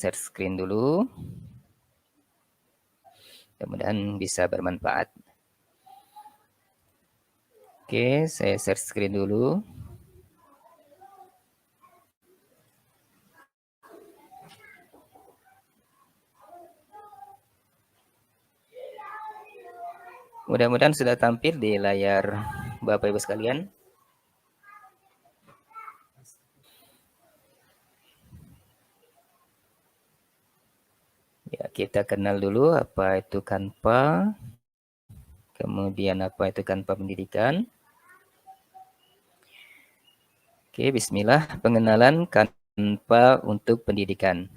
share screen dulu. Mudah-mudahan bisa bermanfaat. Oke, saya share screen dulu. Mudah-mudahan sudah tampil di layar Bapak Ibu sekalian. Ya, kita kenal dulu apa itu Canva. Kemudian apa itu Canva pendidikan. Oke, bismillah, pengenalan Canva untuk pendidikan.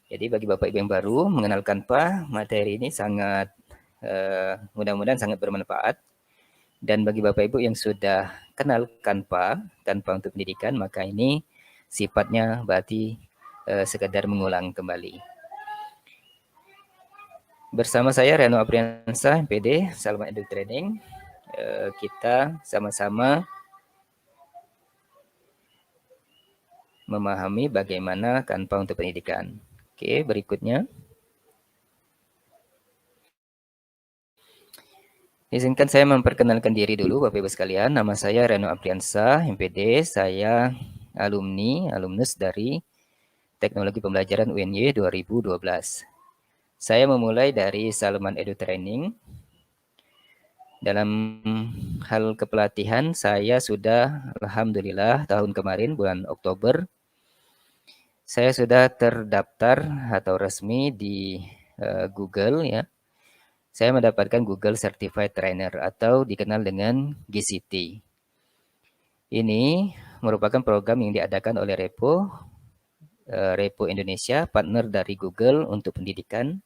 Jadi bagi Bapak Ibu yang baru mengenal Canva, materi ini sangat mudah-mudahan sangat bermanfaat. Dan bagi Bapak Ibu yang sudah kenal Canva untuk pendidikan, maka ini sifatnya berarti sekedar mengulang kembali. Bersama saya Reno Apriansa, MPD, Salman Edu Training. Kita sama-sama memahami bagaimana Canva untuk pendidikan. Oke, berikutnya. Izinkan saya memperkenalkan diri dulu Bapak Ibu sekalian. Nama saya Reno Apriansa, MPD. Saya alumnus dari Teknologi Pembelajaran UNY 2012. Saya memulai dari Salman Edu Training. Dalam hal kepelatihan, saya sudah alhamdulillah tahun kemarin bulan Oktober saya sudah terdaftar atau resmi di Google ya. Saya mendapatkan Google Certified Trainer atau dikenal dengan GCT. Ini merupakan program yang diadakan oleh Repo Indonesia, partner dari Google untuk pendidikan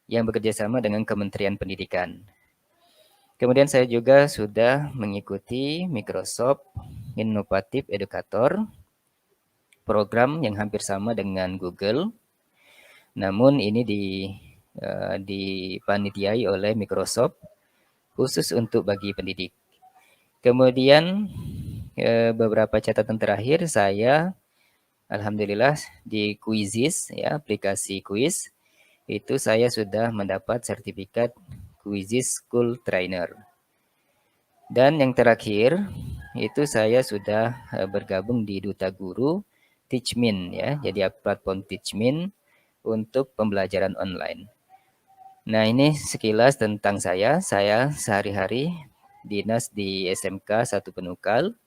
yang bekerjasama dengan Kementerian Pendidikan. Kemudian saya juga sudah mengikuti Microsoft Innovative Educator, program yang hampir sama dengan Google, namun ini dipanitiai oleh Microsoft khusus untuk bagi pendidik. Kemudian beberapa catatan terakhir saya alhamdulillah di Quizizz ya, aplikasi quiz itu saya sudah mendapat sertifikat Quizizz School Trainer. Dan yang terakhir itu saya sudah bergabung di Duta Guru Teachmin ya. Jadi platform Teachmin untuk pembelajaran online. Nah, ini sekilas tentang saya. Saya sehari-hari dinas di SMK 1 Penukal.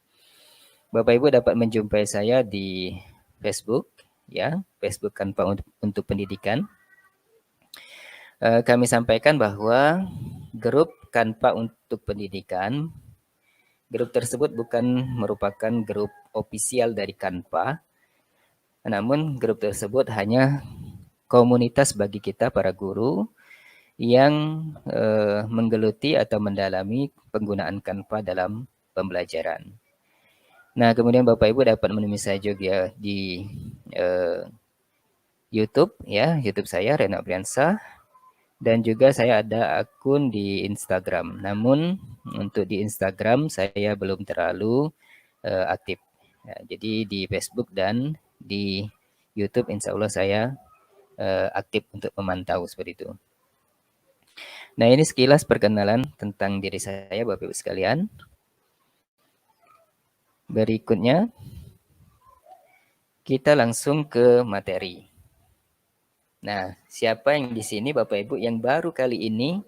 Bapak Ibu dapat menjumpai saya di Facebook ya, Facebook Canva untuk pendidikan. Kami sampaikan bahwa grup Canva untuk pendidikan, grup tersebut bukan merupakan grup ofisial dari Canva, namun grup tersebut hanya komunitas bagi kita para guru yang menggeluti atau mendalami penggunaan Canva dalam pembelajaran. Nah, kemudian Bapak Ibu dapat menemui saya juga di YouTube ya, YouTube saya Reno Apriansa. Dan juga saya ada akun di Instagram. Namun untuk di Instagram saya belum terlalu aktif. Ya, jadi di Facebook dan di YouTube insya Allah saya aktif untuk memantau seperti itu. Nah, ini sekilas perkenalan tentang diri saya Bapak Ibu sekalian. Berikutnya kita langsung ke materi. Nah, siapa yang di sini Bapak Ibu yang baru kali ini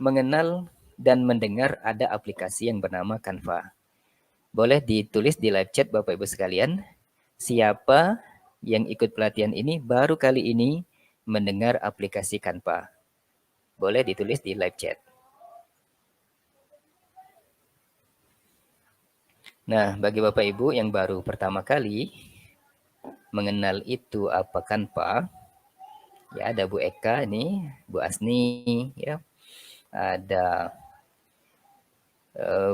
mengenal dan mendengar ada aplikasi yang bernama Canva? Boleh ditulis di live chat Bapak Ibu sekalian, siapa yang ikut pelatihan ini baru kali ini mendengar aplikasi Canva? Boleh ditulis di live chat. Nah, bagi Bapak Ibu yang baru pertama kali mengenal itu apa Canva, ya ada Bu Eka ini, Bu Asni, ya, ada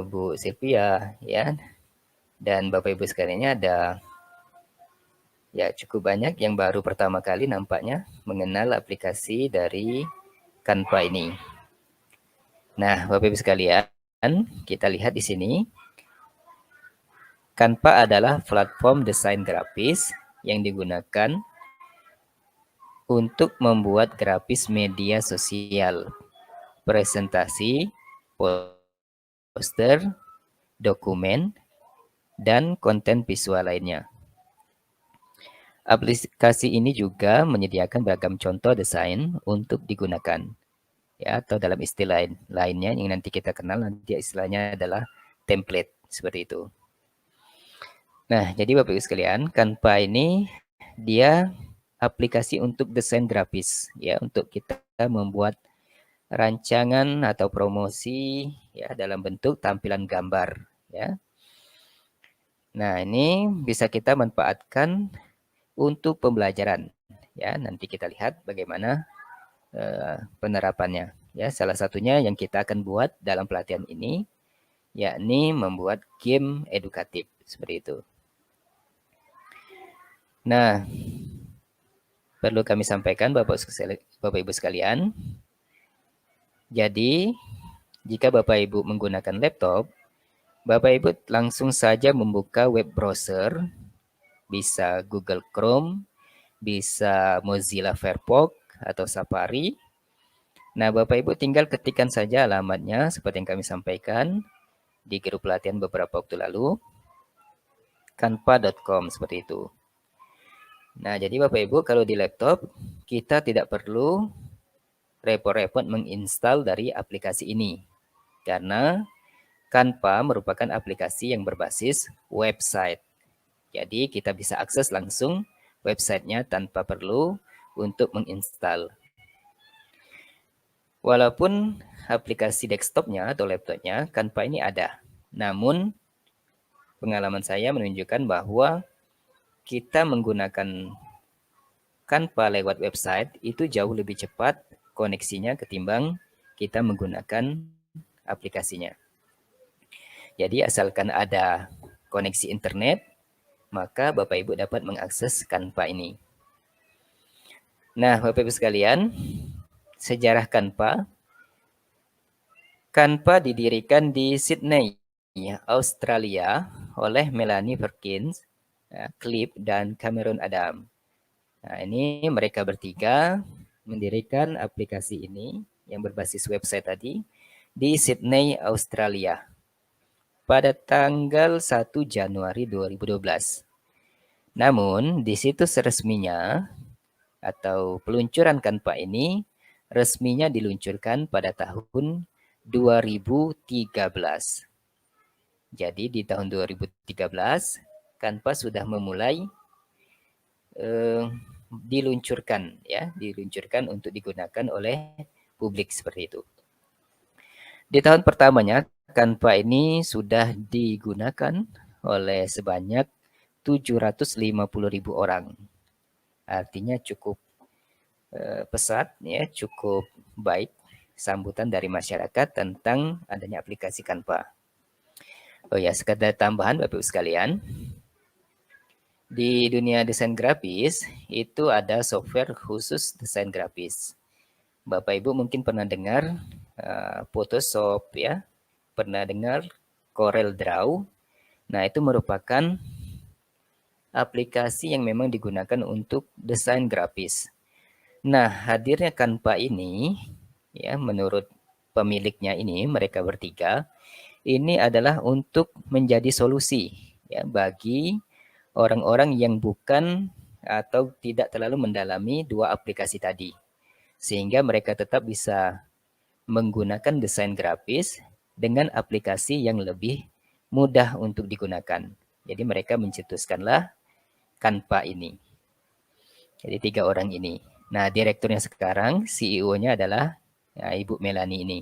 Bu Sylvia, ya, dan Bapak Ibu sekalian ada ya cukup banyak yang baru pertama kali nampaknya mengenal aplikasi dari Canva ini. Nah, Bapak Ibu sekalian, kita lihat di sini. Canva adalah platform desain grafis yang digunakan untuk membuat grafis media sosial, presentasi, poster, dokumen, dan konten visual lainnya. Aplikasi ini juga menyediakan beragam contoh desain untuk digunakan. Ya, atau dalam istilah lainnya yang nanti kita kenal, nanti istilahnya adalah template, seperti itu. Nah, jadi Bapak Ibu sekalian, Canva ini dia aplikasi untuk desain grafis, ya, untuk kita membuat rancangan atau promosi ya dalam bentuk tampilan gambar, ya. Nah, ini bisa kita manfaatkan untuk pembelajaran, ya. Nanti kita lihat bagaimana penerapannya, ya. Salah satunya yang kita akan buat dalam pelatihan ini, yakni membuat game edukatif, seperti itu. Nah, perlu kami sampaikan Bapak Ibu sekalian, jadi jika Bapak Ibu menggunakan laptop, Bapak Ibu langsung saja membuka web browser, bisa Google Chrome, bisa Mozilla Firefox atau Safari. Nah, Bapak Ibu tinggal ketikkan saja alamatnya seperti yang kami sampaikan di grup pelatihan beberapa waktu lalu, canva.com, seperti itu. Nah, jadi Bapak Ibu kalau di laptop kita tidak perlu repot-repot menginstal dari aplikasi ini. Karena Canva merupakan aplikasi yang berbasis website. Jadi kita bisa akses langsung websitenya tanpa perlu untuk menginstal. Walaupun aplikasi desktopnya atau laptopnya Canva ini ada. Namun pengalaman saya menunjukkan bahwa kita menggunakan Canva lewat website itu jauh lebih cepat koneksinya ketimbang kita menggunakan aplikasinya. Jadi asalkan ada koneksi internet, maka Bapak Ibu dapat mengakses Canva ini. Nah, Bapak Ibu sekalian, sejarah Canva. Canva didirikan di Sydney, Australia oleh Melanie Perkins, Cliff, dan Cameron Adam. Nah, ini mereka bertiga mendirikan aplikasi ini yang berbasis website tadi di Sydney, Australia pada tanggal 1 Januari 2012. Namun, di situs resminya atau peluncuran Canva ini resminya diluncurkan pada tahun 2013. Jadi di tahun 2013, Canva sudah memulai diluncurkan untuk digunakan oleh publik seperti itu. Di tahun pertamanya, Canva ini sudah digunakan oleh sebanyak 750.000 orang. Artinya cukup pesat, ya, cukup baik sambutan dari masyarakat tentang adanya aplikasi Canva. Oh ya, sekedar tambahan Bapak Ibu sekalian, di dunia desain grafis itu ada software khusus desain grafis. Bapak Ibu mungkin pernah dengar Photoshop, ya, pernah dengar Corel Draw. Nah, itu merupakan aplikasi yang memang digunakan untuk desain grafis. Nah, hadirnya Canva ini, ya, menurut pemiliknya ini, mereka bertiga, ini adalah untuk menjadi solusi, ya, bagi orang-orang yang bukan atau tidak terlalu mendalami dua aplikasi tadi. Sehingga mereka tetap bisa menggunakan desain grafis dengan aplikasi yang lebih mudah untuk digunakan. Jadi mereka mencetuskanlah Canva ini. Jadi 3 orang ini. Nah, direkturnya sekarang, CEO-nya adalah ya, Ibu Melanie ini.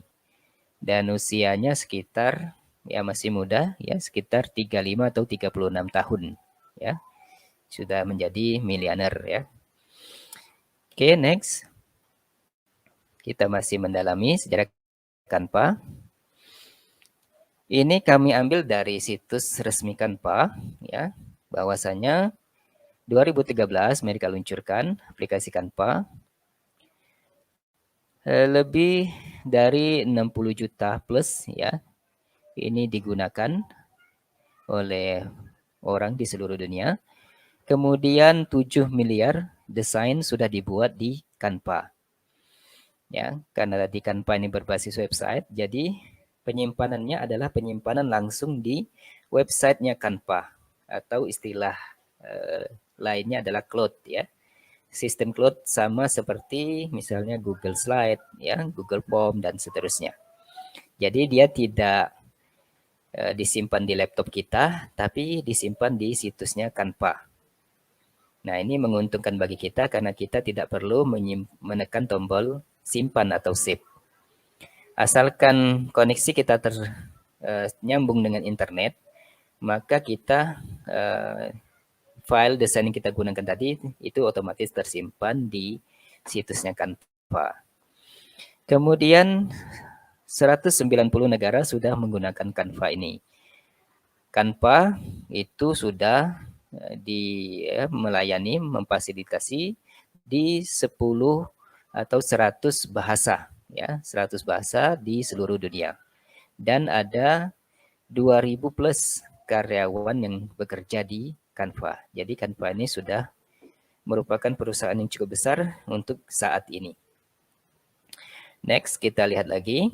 Dan usianya sekitar, ya masih muda, ya sekitar 35 atau 36 tahun. Ya, sudah menjadi miliuner ya. Oke, next. Kita masih mendalami sejarah Canva. Ini kami ambil dari situs resmi Canva, ya, bahwasanya 2013 mereka luncurkan aplikasi Canva. Lebih dari 60 juta plus, ya, ini digunakan oleh orang di seluruh dunia. Kemudian 7 miliar desain sudah dibuat di Canva. Ya, karena di Canva ini berbasis website, jadi penyimpanannya adalah penyimpanan langsung di websitenya Canva atau istilah lainnya adalah cloud ya. Sistem cloud sama seperti misalnya Google Slide ya, Google Form dan seterusnya. Jadi dia tidak disimpan di laptop kita, tapi disimpan di situsnya Canva. Nah, ini menguntungkan bagi kita karena kita tidak perlu menekan tombol simpan atau save. Asalkan koneksi kita nyambung dengan internet, maka kita file desain yang kita gunakan tadi itu otomatis tersimpan di situsnya Canva. Kemudian 190 negara sudah menggunakan Canva ini. Canva itu sudah melayani, memfasilitasi di 10 atau 100 bahasa, ya, 100 bahasa di seluruh dunia. Dan ada 2000 plus karyawan yang bekerja di Canva. Jadi Canva ini sudah merupakan perusahaan yang cukup besar untuk saat ini. Next, kita lihat lagi.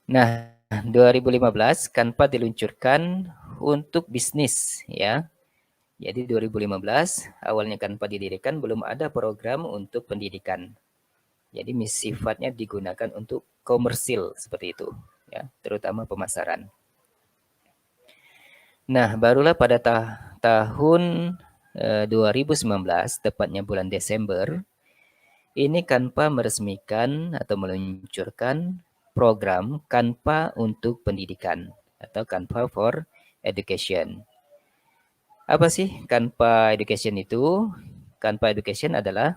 Nah, 2015 Canva diluncurkan untuk bisnis ya. Jadi 2015 awalnya Canva didirikan belum ada program untuk pendidikan. Jadi sifatnya digunakan untuk komersil seperti itu ya, terutama pemasaran. Nah, barulah pada tahun 2019 tepatnya bulan Desember ini Canva meresmikan atau meluncurkan program Canva untuk pendidikan atau Canva for Education. Apa sih Canva Education itu? Canva Education adalah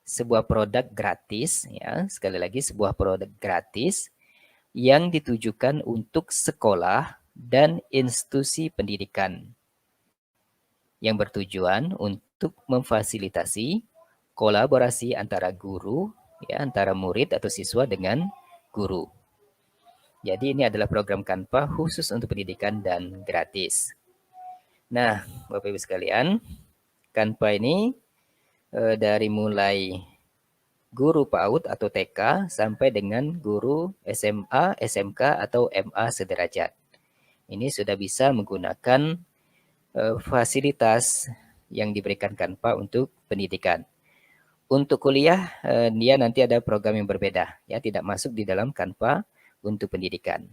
sebuah produk gratis, ya, sekali lagi sebuah produk gratis yang ditujukan untuk sekolah dan institusi pendidikan yang bertujuan untuk memfasilitasi kolaborasi antara guru, ya, antara murid atau siswa dengan guru. Jadi ini adalah program Canva khusus untuk pendidikan dan gratis. Nah, Bapak Ibu sekalian, Canva ini dari mulai guru PAUD atau TK sampai dengan guru SMA, SMK atau MA sederajat. Ini sudah bisa menggunakan fasilitas yang diberikan Canva untuk pendidikan. Untuk kuliah, dia nanti ada program yang berbeda, ya, tidak masuk di dalam Canva untuk pendidikan.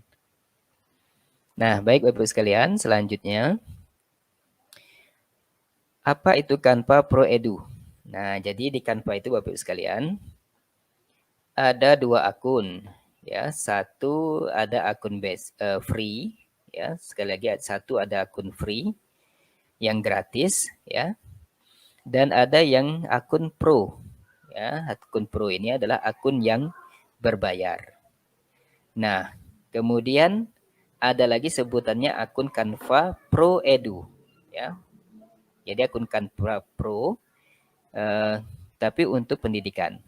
Nah, baik Bapak-Ibu sekalian, selanjutnya, apa itu Canva Pro Edu? Nah, jadi di Canva itu Bapak-Ibu sekalian, ada 2 akun, ya. Satu ada akun free, ya. Sekali lagi, satu ada akun free yang gratis, ya. Dan ada yang akun pro. Ya, akun pro ini adalah akun yang berbayar. Nah, kemudian ada lagi sebutannya akun Canva Pro Edu, ya. Jadi akun Canva Pro, tapi untuk pendidikan.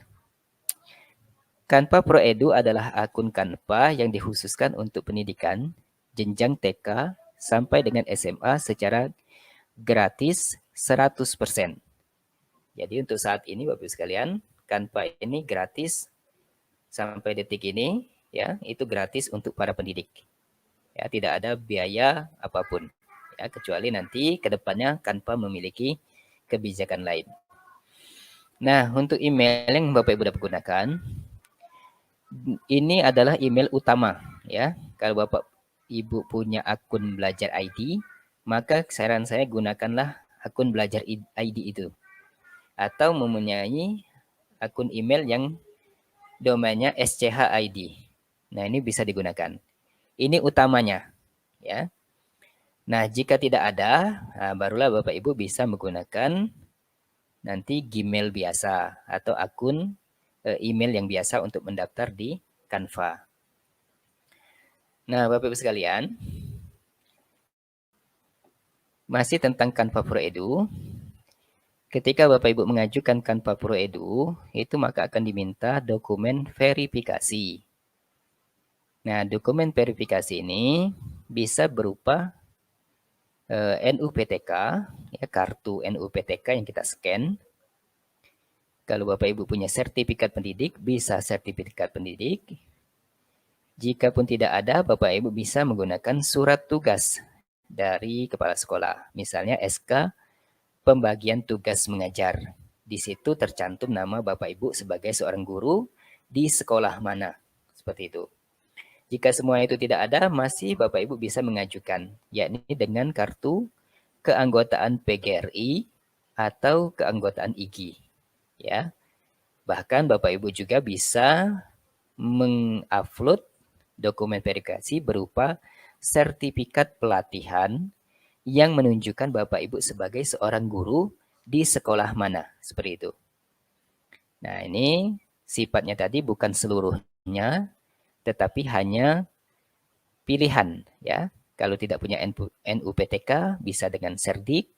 Canva Pro Edu adalah akun Canva yang dikhususkan untuk pendidikan jenjang TK sampai dengan SMA secara gratis 100%. Jadi untuk saat ini Bapak-Ibu sekalian, Canva ini gratis sampai detik ini, ya, itu gratis untuk para pendidik. Ya, tidak ada biaya apapun. Ya, kecuali nanti ke depannya Canva memiliki kebijakan lain. Nah, untuk email yang Bapak Ibu dapat gunakan, ini adalah email utama, ya. Kalau Bapak Ibu punya akun Belajar ID, maka saran saya gunakanlah akun Belajar ID itu. Atau mempunyai akun email yang domainnya SCHID. Nah, ini bisa digunakan. Ini utamanya, ya. Nah, jika tidak ada, barulah Bapak Ibu bisa menggunakan nanti Gmail biasa atau akun email yang biasa untuk mendaftar di Canva. Nah, Bapak Ibu sekalian, masih tentang Canva Pro Edu. Ketika Bapak Ibu mengajukan Canva Pro Edu, itu maka akan diminta dokumen verifikasi. Nah, dokumen verifikasi ini bisa berupa NUPTK, ya, kartu NUPTK yang kita scan. Kalau Bapak Ibu punya sertifikat pendidik, bisa sertifikat pendidik. Jikapun tidak ada, Bapak Ibu bisa menggunakan surat tugas dari kepala sekolah. Misalnya SK pembagian tugas mengajar. Di situ tercantum nama Bapak Ibu sebagai seorang guru di sekolah mana. Seperti itu. Jika semua itu tidak ada, masih Bapak Ibu bisa mengajukan, yakni dengan kartu keanggotaan PGRI atau keanggotaan IGI. Ya. Bahkan Bapak Ibu juga bisa mengupload dokumen verifikasi berupa sertifikat pelatihan yang menunjukkan Bapak Ibu sebagai seorang guru di sekolah mana. Seperti itu. Nah, ini sifatnya tadi bukan seluruhnya, tetapi hanya pilihan. Ya. Kalau tidak punya NUPTK, bisa dengan Serdik.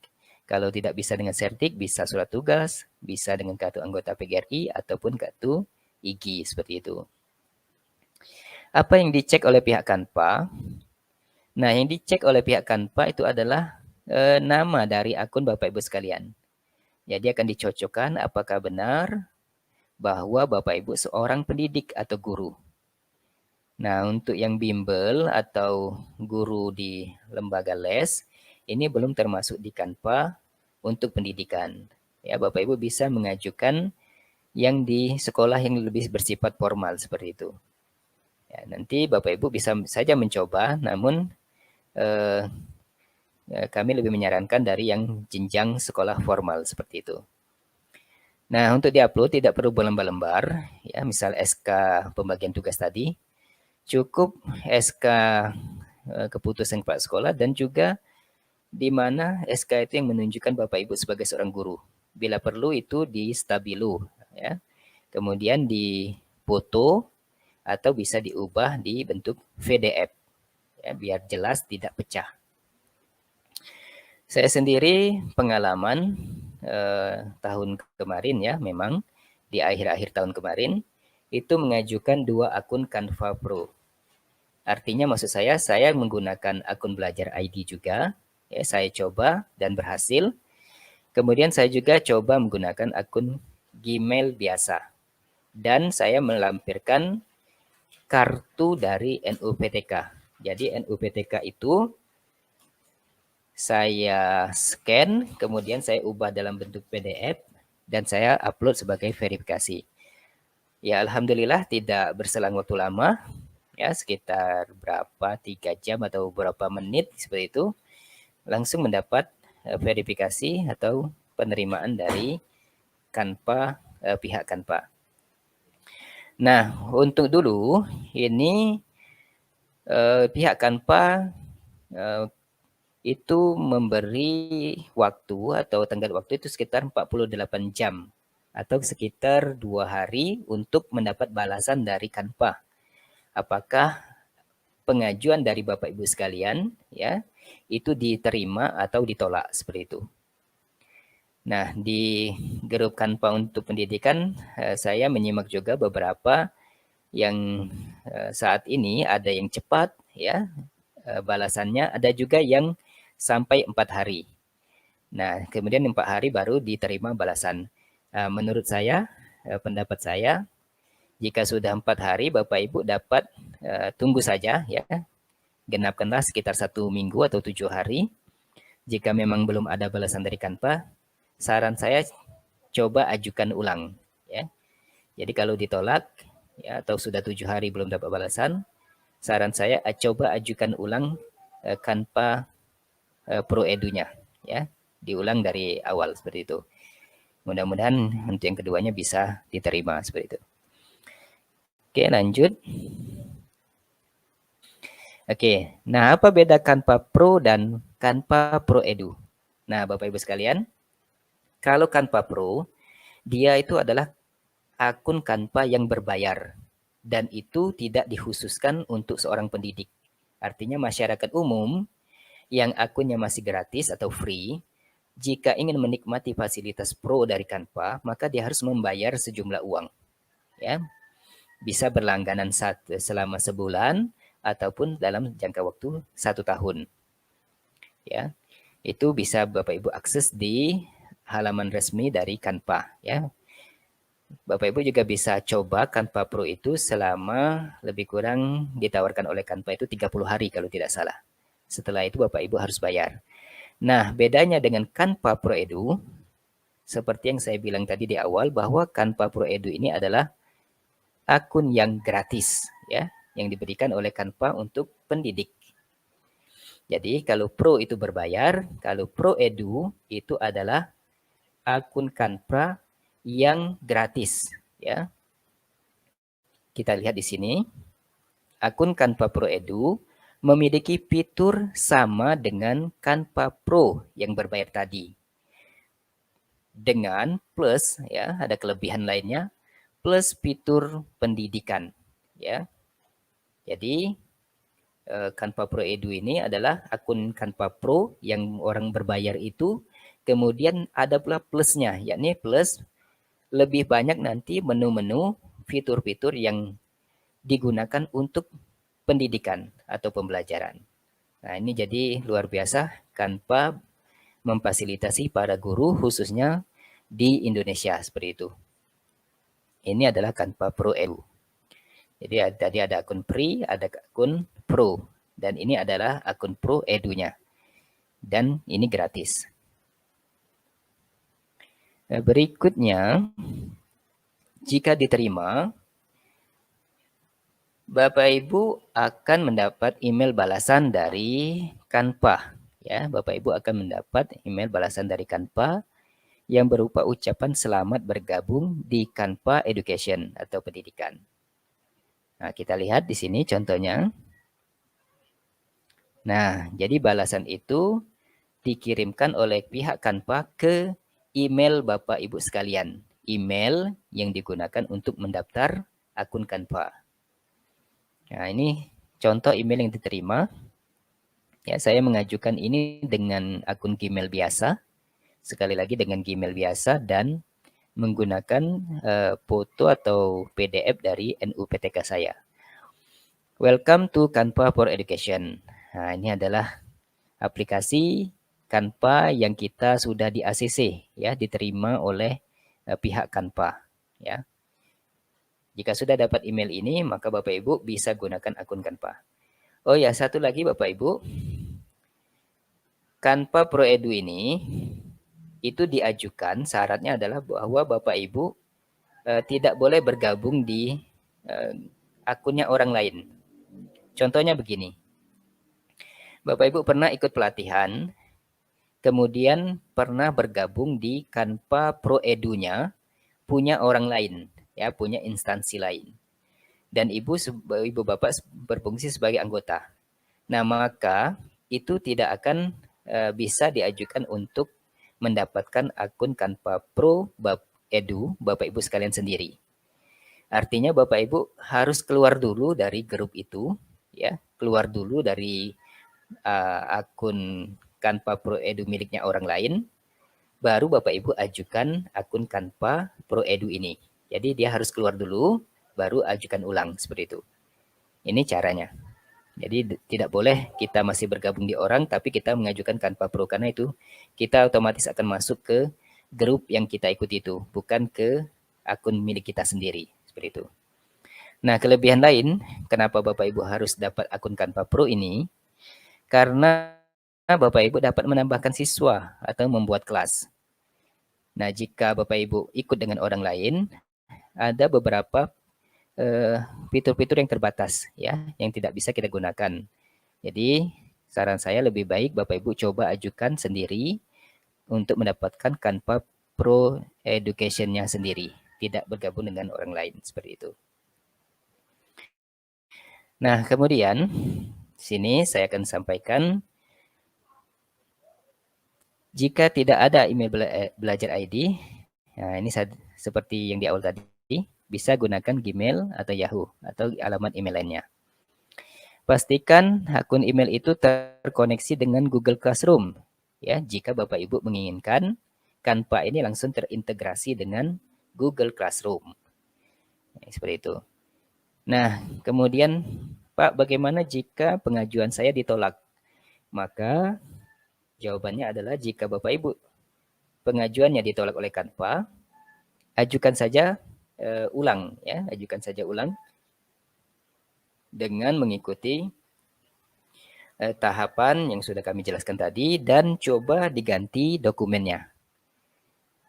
Kalau tidak bisa dengan Serdik, bisa surat tugas, bisa dengan kartu anggota PGRI, ataupun kartu IGI, seperti itu. Apa yang dicek oleh pihak Kanpa? Nah, yang dicek oleh pihak Kanpa itu adalah nama dari akun Bapak Ibu sekalian. Jadi akan dicocokkan apakah benar bahwa Bapak Ibu seorang pendidik atau guru. Nah, untuk yang bimbel atau guru di lembaga les, ini belum termasuk di Kanpa untuk pendidikan. Ya, Bapak Ibu bisa mengajukan yang di sekolah yang lebih bersifat formal seperti itu. Ya, nanti Bapak Ibu bisa saja mencoba, namun kami lebih menyarankan dari yang jenjang sekolah formal seperti itu. Nah, untuk diupload tidak perlu berlembar-lembar, ya, misal SK pembagian tugas tadi, cukup SK keputusan kepala sekolah dan juga di mana SK itu yang menunjukkan Bapak Ibu sebagai seorang guru. Bila perlu itu di stabilo, ya. Kemudian di foto atau bisa diubah di bentuk PDF, ya, biar jelas tidak pecah. Saya sendiri pengalaman tahun kemarin, ya, memang di akhir-akhir tahun kemarin itu mengajukan 2 akun Canva Pro. Artinya maksud saya menggunakan akun belajar ID juga, ya, saya coba dan berhasil. Kemudian saya juga coba menggunakan akun Gmail biasa. Dan saya melampirkan kartu dari NUPTK. Jadi NUPTK itu saya scan, kemudian saya ubah dalam bentuk PDF, dan saya upload sebagai verifikasi. Ya, alhamdulillah tidak berselang waktu lama, ya sekitar berapa 3 jam atau berapa menit seperti itu, langsung mendapat verifikasi atau penerimaan dari Kanpa, pihak Kanpa. Nah, untuk dulu ini pihak Kanpa itu memberi waktu atau tenggat waktu itu sekitar 48 jam atau sekitar 2 hari untuk mendapat balasan dari Kanpa. Apakah pengajuan dari Bapak Ibu sekalian, ya, itu diterima atau ditolak seperti itu. Nah, di grup Kanpa untuk pendidikan, saya menyimak juga beberapa yang saat ini ada yang cepat, ya, balasannya, ada juga yang sampai 4 hari. Nah, kemudian 4 hari baru diterima balasan. Menurut saya, pendapat saya, jika sudah 4 hari Bapak Ibu dapat tunggu saja, ya, genapkanlah sekitar 1 minggu atau 7 hari. Jika memang belum ada balasan dari Kanpa, saran saya coba ajukan ulang, ya. Jadi kalau ditolak, ya, atau sudah 7 hari belum dapat balasan, saran saya coba ajukan ulang Kanpa Pro Edunya, ya, diulang dari awal seperti itu. Mudah-mudahan untuk yang keduanya bisa diterima seperti itu. Oke, lanjut. Oke, nah apa beda Canva Pro dan Canva Pro Edu? Nah, Bapak Ibu sekalian, kalau Canva Pro, dia itu adalah akun Canva yang berbayar dan itu tidak dikhususkan untuk seorang pendidik. Artinya masyarakat umum yang akunnya masih gratis atau free, jika ingin menikmati fasilitas Pro dari Canva, maka dia harus membayar sejumlah uang. Ya, bisa berlangganan selama sebulan ataupun dalam jangka waktu 1 tahun. Ya, Itu bisa Bapak Ibu akses di halaman resmi dari Canva ya. Bapak Ibu juga bisa coba Canva Pro itu selama lebih kurang ditawarkan oleh Canva itu 30 hari kalau tidak salah. Setelah itu Bapak Ibu harus bayar. Nah, bedanya dengan Canva Pro Edu, seperti yang saya bilang tadi di awal bahwa Canva Pro Edu ini adalah akun yang gratis ya, yang diberikan oleh Canva untuk pendidik. Jadi kalau Pro itu berbayar, kalau Pro Edu itu adalah akun Canva yang gratis ya. Kita lihat di sini, akun Canva Pro Edu memiliki fitur sama dengan Canva Pro yang berbayar tadi. Dengan plus ya, ada kelebihan lainnya, plus fitur pendidikan ya. Jadi Canva Pro Edu ini adalah akun Canva Pro yang orang berbayar itu, kemudian ada pula plusnya, yakni plus lebih banyak nanti menu-menu fitur-fitur yang digunakan untuk pendidikan atau pembelajaran. Nah, ini jadi luar biasa Canva memfasilitasi para guru khususnya di Indonesia seperti itu. Ini adalah Canva Pro Edu. Jadi tadi ada akun free, ada akun pro. Dan ini adalah akun Pro Edunya. Dan ini gratis. Berikutnya, jika diterima, Bapak Ibu akan mendapat email balasan dari Canva. Ya, Bapak Ibu akan mendapat email balasan dari Canva yang berupa ucapan selamat bergabung di Canva Education atau pendidikan. Nah, kita lihat di sini contohnya. Nah, jadi balasan itu dikirimkan oleh pihak Canva ke email Bapak Ibu sekalian. Email yang digunakan untuk mendaftar akun Canva. Nah, ini contoh email yang diterima. Ya, saya mengajukan ini dengan akun Gmail biasa. Sekali lagi dengan Gmail biasa dan menggunakan foto atau PDF dari NUPTK saya. Welcome to Canva for Education. Nah, ini adalah aplikasi Canva yang kita sudah di ACC ya, diterima oleh pihak Canva ya. Jika sudah dapat email ini, maka Bapak Ibu bisa gunakan akun Canva. Oh ya, satu lagi Bapak Ibu. Canva Pro Edu ini itu diajukan syaratnya adalah bahwa Bapak Ibu tidak boleh bergabung di akunnya orang lain. Contohnya begini. Bapak Ibu pernah ikut pelatihan, kemudian pernah bergabung di Canva Pro Edunya punya orang lain, ya, punya instansi lain. Dan ibu bapak berfungsi sebagai anggota. Nah, maka itu tidak akan bisa diajukan untuk mendapatkan akun Canva Pro Edu Bapak Ibu sekalian sendiri. Artinya Bapak Ibu harus keluar dulu dari grup itu, ya, keluar dulu dari akun Canva Pro Edu miliknya orang lain, baru Bapak Ibu ajukan akun Canva Pro Edu ini. Jadi dia harus keluar dulu, baru ajukan ulang seperti itu. Ini caranya. Jadi tidak boleh kita masih bergabung di orang, tapi kita mengajukan Canva Pro, karena itu kita otomatis akan masuk ke grup yang kita ikuti itu, bukan ke akun milik kita sendiri. Seperti itu. Nah, kelebihan lain, kenapa Bapak Ibu harus dapat akun Canva Pro ini, karena Bapak Ibu dapat menambahkan siswa atau membuat kelas. Nah, jika Bapak Ibu ikut dengan orang lain, ada beberapa fitur-fitur yang terbatas ya, yang tidak bisa kita gunakan. Jadi saran saya lebih baik Bapak Ibu coba ajukan sendiri untuk mendapatkan Canva Pro Education-nya sendiri, tidak bergabung dengan orang lain seperti itu. Nah, kemudian sini saya akan sampaikan jika tidak ada email belajar ID, nah ini seperti yang di awal tadi, bisa gunakan Gmail atau Yahoo atau alamat email lainnya. Pastikan akun email itu terkoneksi dengan Google Classroom. Ya, jika Bapak Ibu menginginkan Canva ini langsung terintegrasi dengan Google Classroom. Nah, seperti itu. Nah, kemudian Pak, bagaimana jika pengajuan saya ditolak? Maka Jawabannya adalah jika Bapak Ibu pengajuannya ditolak oleh Canva, ajukan saja ulang ya, ajukan saja ulang dengan mengikuti tahapan yang sudah kami jelaskan tadi dan coba diganti dokumennya.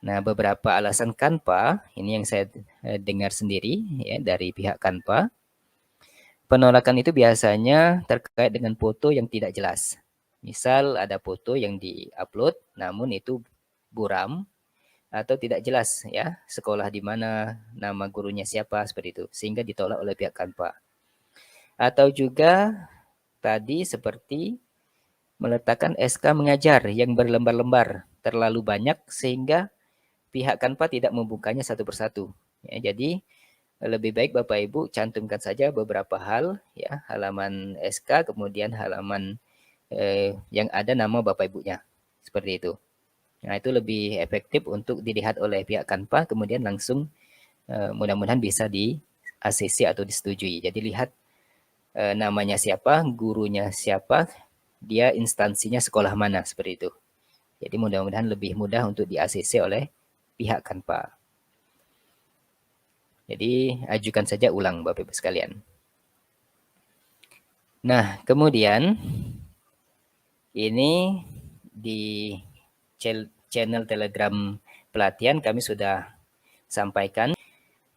Nah, beberapa alasan Canva ini yang saya dengar sendiri ya dari pihak Canva. Penolakan itu biasanya terkait dengan foto yang tidak jelas. Misal ada foto yang di-upload namun itu buram atau tidak jelas ya, sekolah di mana, nama gurunya siapa seperti itu, sehingga ditolak oleh pihak Canva. Atau juga tadi seperti meletakkan SK mengajar yang berlembar-lembar terlalu banyak sehingga pihak Canva tidak membukanya satu persatu. Ya, jadi lebih baik Bapak Ibu cantumkan saja beberapa hal ya, halaman SK kemudian halaman yang ada nama Bapak Ibunya. Seperti itu. Nah, itu lebih efektif untuk dilihat oleh pihak Canva kemudian langsung mudah-mudahan bisa di ACC atau disetujui. Jadi lihat namanya siapa, gurunya siapa, dia instansinya sekolah mana seperti itu. Jadi mudah-mudahan lebih mudah untuk di ACC oleh pihak Canva. Jadi ajukan saja ulang Bapak Ibu sekalian. Nah, kemudian ini di channel Telegram pelatihan kami sudah sampaikan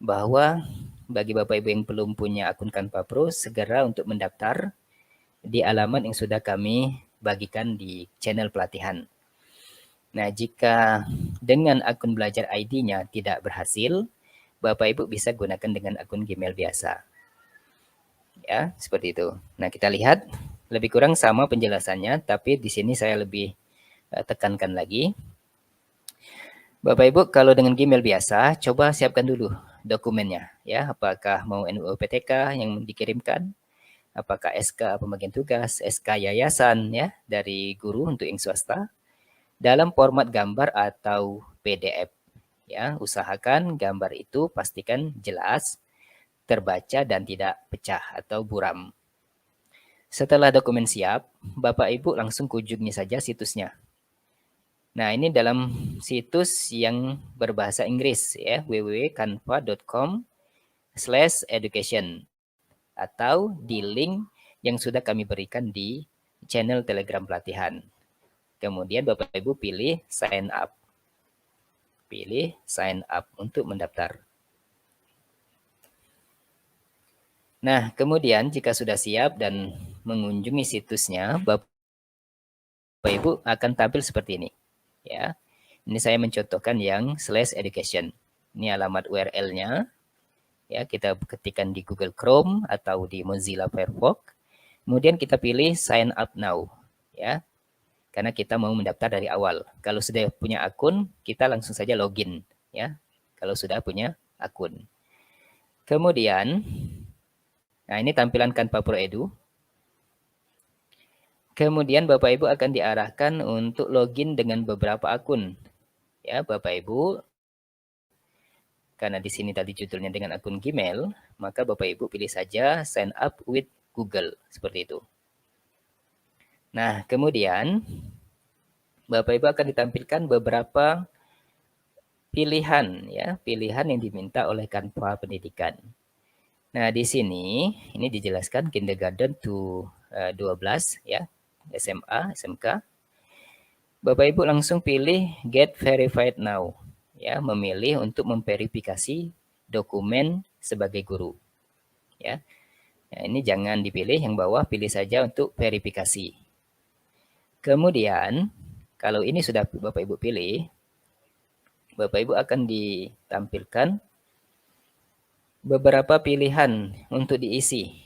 bahwa bagi Bapak Ibu yang belum punya akun Canva Pro, segera untuk mendaftar di alamat yang sudah kami bagikan di channel pelatihan. Nah, jika dengan akun belajar ID-nya tidak berhasil, Bapak Ibu bisa gunakan dengan akun Gmail biasa. Ya, seperti itu. Nah, kita lihat lebih kurang sama penjelasannya, tapi di sini saya lebih tekankan lagi. Bapak Ibu, kalau dengan Gmail biasa, coba siapkan dulu dokumennya. Ya, apakah mau NUPTK yang dikirimkan, apakah SK pembagian tugas, SK yayasan ya dari guru untuk yang swasta, dalam format gambar atau PDF. Ya, usahakan gambar itu pastikan jelas, terbaca dan tidak pecah atau buram. Setelah dokumen siap, Bapak Ibu langsung kunjungi saja situsnya. Nah, ini dalam situs yang berbahasa Inggris ya, www.canva.com/education atau di link yang sudah kami berikan di channel Telegram pelatihan. Kemudian Bapak Ibu pilih sign up. Pilih sign up untuk mendaftar. Nah, kemudian jika sudah siap dan mengunjungi situsnya, Bapak Ibu akan tampil seperti ini. Ya, ini saya mencontohkan yang /education. Ini alamat URL-nya. Ya, kita ketikkan di Google Chrome atau di Mozilla Firefox. Kemudian kita pilih sign up now. Ya, karena kita mau mendaftar dari awal. Kalau sudah punya akun, kita langsung saja login. Ya, kalau sudah punya akun. Kemudian, nah ini tampilan Canva Pro Edu. Kemudian Bapak Ibu akan diarahkan untuk login dengan beberapa akun. Ya, Bapak Ibu, karena di sini tadi judulnya dengan akun Gmail, maka Bapak Ibu pilih saja sign up with Google, seperti itu. Nah, kemudian Bapak Ibu akan ditampilkan beberapa pilihan ya, pilihan yang diminta oleh Canva Pendidikan. Nah, di sini ini dijelaskan kindergarten to 12 ya, SMA, SMK. Bapak Ibu langsung pilih get verified now. Ya, memilih untuk memverifikasi dokumen sebagai guru. Ya. Nah, ini jangan dipilih yang bawah, pilih saja untuk verifikasi. Kemudian, kalau ini sudah Bapak Ibu pilih, Bapak Ibu akan ditampilkan beberapa pilihan untuk diisi.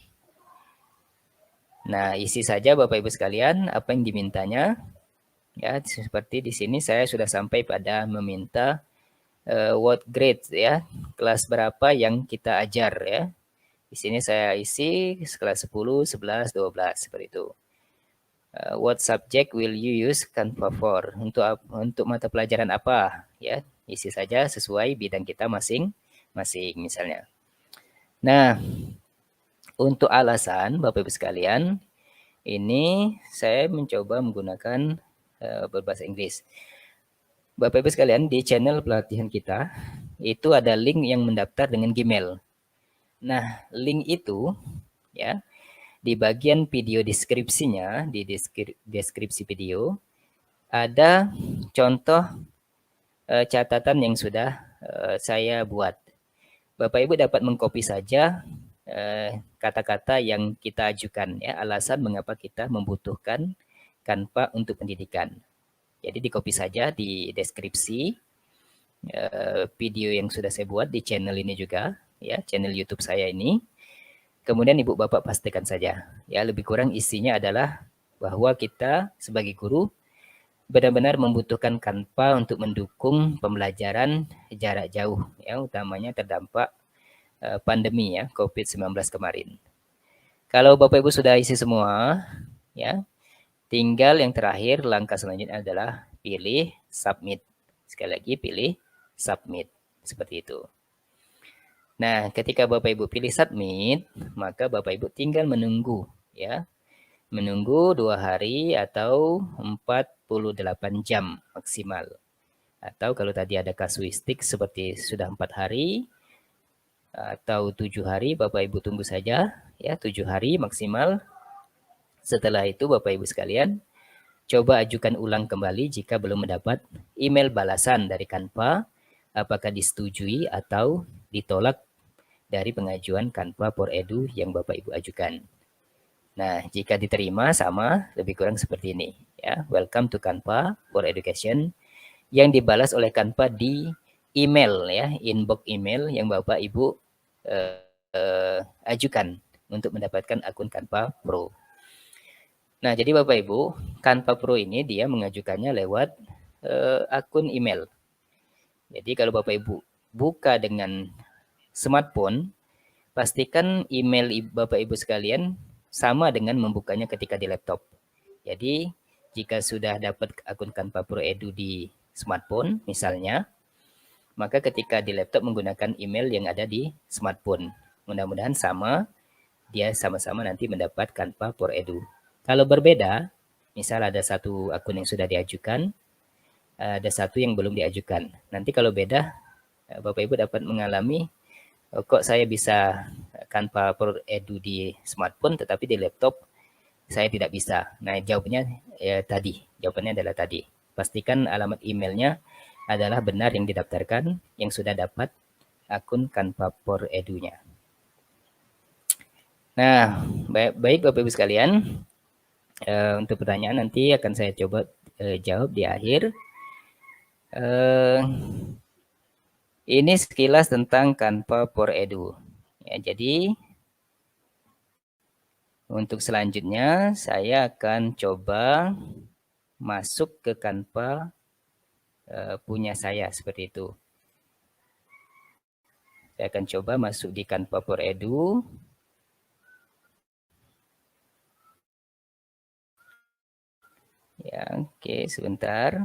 Nah, isi saja Bapak Ibu sekalian apa yang dimintanya. Ya, seperti di sini saya sudah sampai pada meminta what grade ya, kelas berapa yang kita ajar ya. Di sini saya isi kelas 10, 11, 12 seperti itu. What subject will you use Canva for? Untuk mata pelajaran apa ya? Isi saja sesuai bidang kita masing-masing misalnya. Nah, untuk alasan Bapak Ibu sekalian, ini saya mencoba menggunakan berbahasa Inggris. Bapak Ibu sekalian, di channel pelatihan kita itu ada link yang mendaftar dengan Gmail. Nah, link itu ya di bagian video deskripsinya, di deskripsi video ada contoh catatan yang sudah saya buat. Bapak Ibu dapat mengcopy saja kata-kata yang kita ajukan ya, alasan mengapa kita membutuhkan Canva untuk pendidikan. Jadi di-copy saja di deskripsi video yang sudah saya buat di channel ini juga ya, channel YouTube saya ini. Kemudian Ibu Bapak pastikan saja ya, lebih kurang isinya adalah bahwa kita sebagai guru benar-benar membutuhkan Canva untuk mendukung pembelajaran jarak jauh ya, utamanya terdampak pandemi ya COVID-19 kemarin. Kalau Bapak Ibu sudah isi semua ya, tinggal yang terakhir langkah selanjutnya adalah pilih submit. Sekali lagi pilih submit seperti itu. Nah, ketika Bapak Ibu pilih submit, maka Bapak Ibu tinggal menunggu ya. Menunggu 2 hari atau 48 jam maksimal. Atau kalau tadi ada kasuistik seperti sudah 4 hari atau 7 hari, Bapak Ibu tunggu saja ya, 7 hari maksimal. Setelah itu Bapak Ibu sekalian, coba ajukan ulang kembali jika belum mendapat email balasan dari Canva, apakah disetujui atau ditolak dari pengajuan Canva for Edu yang Bapak Ibu ajukan. Nah, jika diterima sama lebih kurang seperti ini ya. Welcome to Canva for Education yang dibalas oleh Canva di email ya, inbox email yang Bapak Ibu ajukan untuk mendapatkan akun Canva Pro. Nah, jadi Bapak Ibu, Canva Pro ini dia mengajukannya lewat akun email. Jadi kalau Bapak Ibu buka dengan smartphone, pastikan email Bapak Ibu sekalian sama dengan membukanya ketika di laptop. Jadi, jika sudah dapat akun Canva Pro Edu di smartphone misalnya, maka ketika di laptop menggunakan email yang ada di smartphone. Mudah-mudahan sama, dia sama-sama nanti mendapat Canva Pro Edu. Kalau berbeda, misal ada satu akun yang sudah diajukan, ada satu yang belum diajukan. Nanti kalau beda, Bapak Ibu dapat mengalami, kok saya bisa Canva Pro Edu di smartphone, tetapi di laptop saya tidak bisa. Nah, jawabannya jawabannya adalah tadi. Pastikan alamat emailnya adalah benar yang didaftarkan, yang sudah dapat akun Canva Pro Edu-nya. Nah, baik Bapak Ibu sekalian, untuk pertanyaan nanti akan saya coba jawab di akhir. Ini sekilas tentang Canva for Edu. Ya, jadi untuk selanjutnya saya akan coba masuk ke Canva punya saya seperti itu. Saya akan coba masuk di Canva for Edu. Ya, oke, sebentar.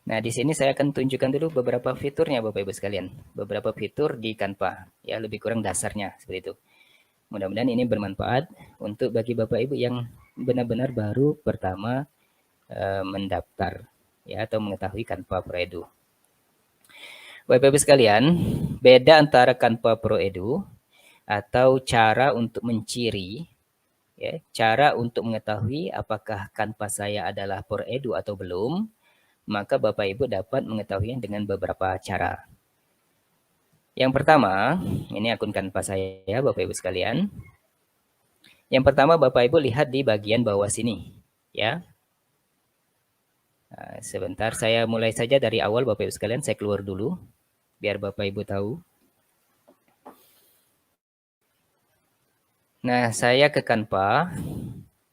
Nah, di sini saya akan tunjukkan dulu beberapa fiturnya Bapak Ibu sekalian. Beberapa fitur di Canva, ya lebih kurang dasarnya seperti itu. Mudah-mudahan ini bermanfaat untuk bagi Bapak Ibu yang benar-benar baru pertama mendaftar ya atau mengetahui Canva Pro Edu. Bapak Ibu sekalian, beda antara Canva Pro Edu atau cara untuk menciri ya, cara untuk mengetahui apakah Canva saya adalah Pro Edu atau belum, maka Bapak Ibu dapat mengetahuinya dengan beberapa cara. Yang pertama, ini akun Canva saya Bapak Ibu sekalian. Yang pertama Bapak Ibu lihat di bagian bawah sini ya. Nah, sebentar saya mulai saja dari awal Bapak Ibu sekalian, saya keluar dulu biar Bapak Ibu tahu. Nah, saya ke Canva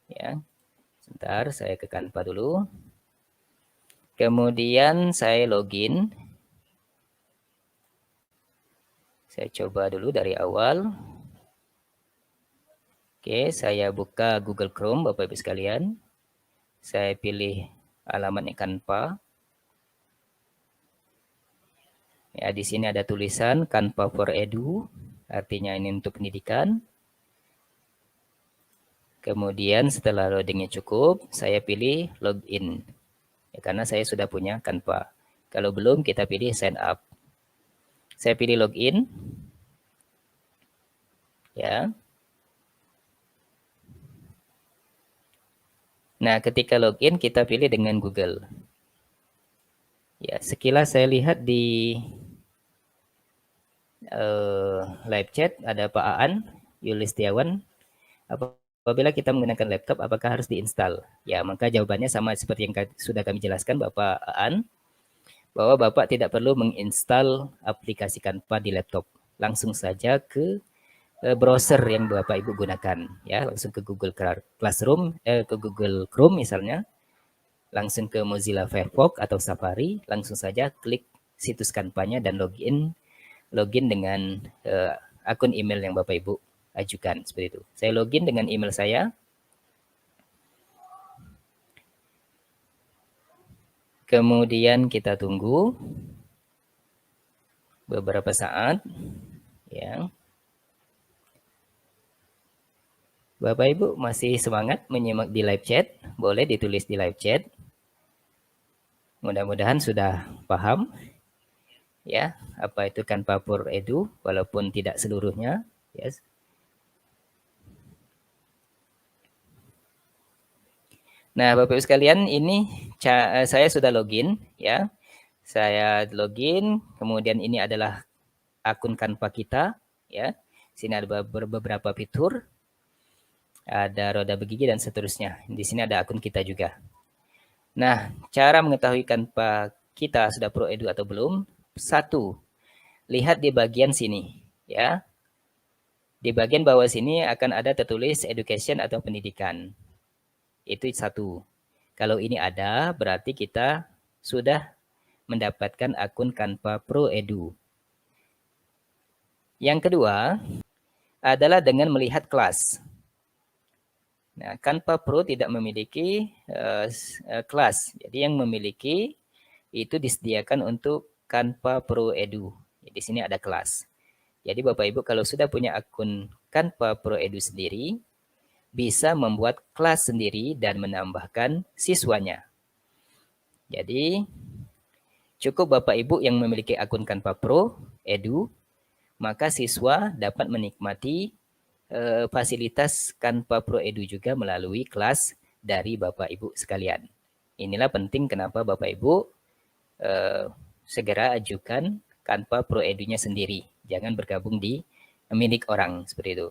ya. Sebentar, saya ke Canva dulu. Kemudian saya login. Saya coba dulu dari awal. Oke, saya buka Google Chrome Bapak Ibu sekalian. Saya pilih alamatnya Canva. Ya, di sini ada tulisan Canva for Edu, artinya ini untuk pendidikan. Kemudian setelah loadingnya cukup, saya pilih login. Ya, karena saya sudah punya Canva. Kalau belum, kita pilih sign up. Saya pilih login. Ya. Nah, ketika login, kita pilih dengan Google. Ya, sekilas saya lihat di live chat ada Pak Aan Yulistiawan. Apabila kita menggunakan laptop, apakah harus diinstal? Ya, maka jawabannya sama seperti yang sudah kami jelaskan, Bapak Aan, bahwa Bapak tidak perlu menginstal aplikasi Canva di laptop. Langsung saja ke browser yang Bapak Ibu gunakan, ya, langsung ke Google Classroom, ke Google Chrome misalnya, langsung ke Mozilla Firefox atau Safari, langsung saja klik situs Canva-nya dan login dengan akun email yang Bapak Ibu ajukan, seperti itu. Saya login dengan email saya. Kemudian kita tunggu beberapa saat, ya. Bapak Ibu masih semangat menyimak di live chat? Boleh ditulis di live chat. Mudah-mudahan sudah paham, ya, apa itu Canva for Edu, walaupun tidak seluruhnya, yes. Nah, Bapak Ibu sekalian, ini saya sudah login, ya. Saya login, kemudian ini adalah akun Canva kita, ya. Sini ada beberapa fitur, ada roda bergigi dan seterusnya. Di sini ada akun kita juga. Nah, cara mengetahui Canva kita sudah Pro Edu atau belum? Satu, lihat di bagian sini, ya. Di bagian bawah sini akan ada tertulis education atau pendidikan. Itu satu. Kalau ini ada, berarti kita sudah mendapatkan akun Canva Pro Edu. Yang kedua adalah dengan melihat kelas. Nah, Canva Pro tidak memiliki kelas. Jadi yang memiliki itu disediakan untuk Canva Pro Edu. Di sini ada kelas. Jadi Bapak Ibu kalau sudah punya akun Canva Pro Edu sendiri, bisa membuat kelas sendiri dan menambahkan siswanya. Jadi cukup Bapak Ibu yang memiliki akun Canva Pro Edu, maka siswa dapat menikmati fasilitas Canva Pro Edu juga melalui kelas dari Bapak Ibu sekalian. Inilah penting kenapa Bapak Ibu segera ajukan Canva Pro Edu-nya sendiri. Jangan bergabung di milik orang seperti itu.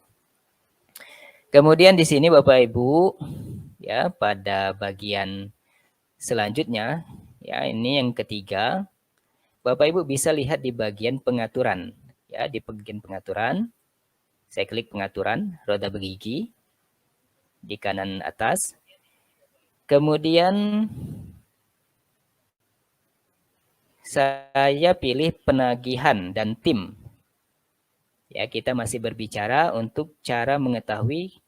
Kemudian di sini Bapak Ibu, ya, pada bagian selanjutnya, ya, ini yang ketiga, Bapak Ibu bisa lihat di bagian pengaturan, ya, di bagian pengaturan. Saya klik pengaturan, roda bergigi di kanan atas. Kemudian saya pilih penagihan dan tim. Ya, kita masih berbicara untuk cara mengetahui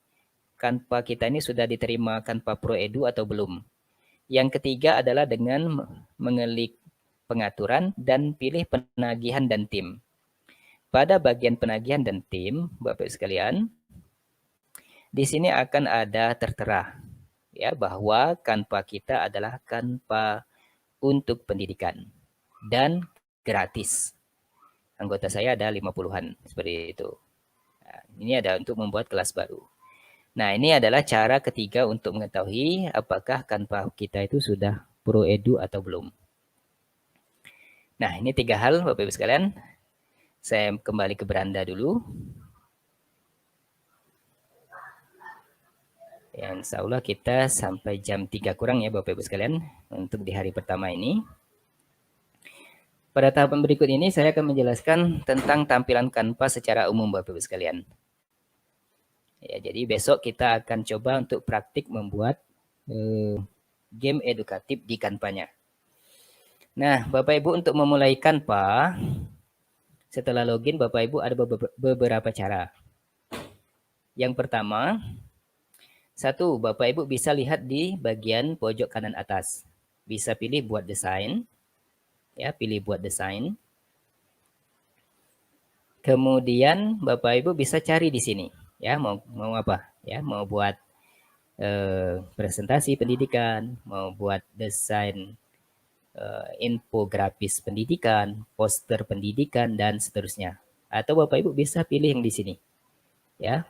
Canva kita ini sudah diterima Canva Pro Edu atau belum. Yang ketiga adalah dengan mengelik pengaturan dan pilih penagihan dan tim. Pada bagian penagihan dan tim, Bapak sekalian, di sini akan ada tertera, ya, bahwa Canva kita adalah Canva untuk pendidikan dan gratis. Anggota saya ada 50-an, seperti itu. Nah, ini ada untuk membuat kelas baru. Nah, ini adalah cara ketiga untuk mengetahui apakah Canva kita itu sudah Pro Edu atau belum. Nah, ini 3 hal Bapak Ibu sekalian. Saya kembali ke beranda dulu. Yang insya Allah kita sampai jam 3 kurang ya Bapak Ibu sekalian untuk di hari pertama ini. Pada tahapan berikut ini saya akan menjelaskan tentang tampilan Canva secara umum Bapak Ibu sekalian. Ya, jadi besok kita akan coba untuk praktik membuat game edukatif di Canva-nya. Nah, Bapak Ibu untuk memulai Canva, setelah login Bapak Ibu ada beberapa cara. Yang pertama, satu, Bapak Ibu bisa lihat di bagian pojok kanan atas. Bisa pilih buat desain. Ya, pilih buat desain. Kemudian Bapak Ibu bisa cari di sini. Ya, mau apa? Ya, mau buat presentasi pendidikan, mau buat desain infografis pendidikan, poster pendidikan, dan seterusnya. Atau Bapak Ibu bisa pilih yang di sini. Ya.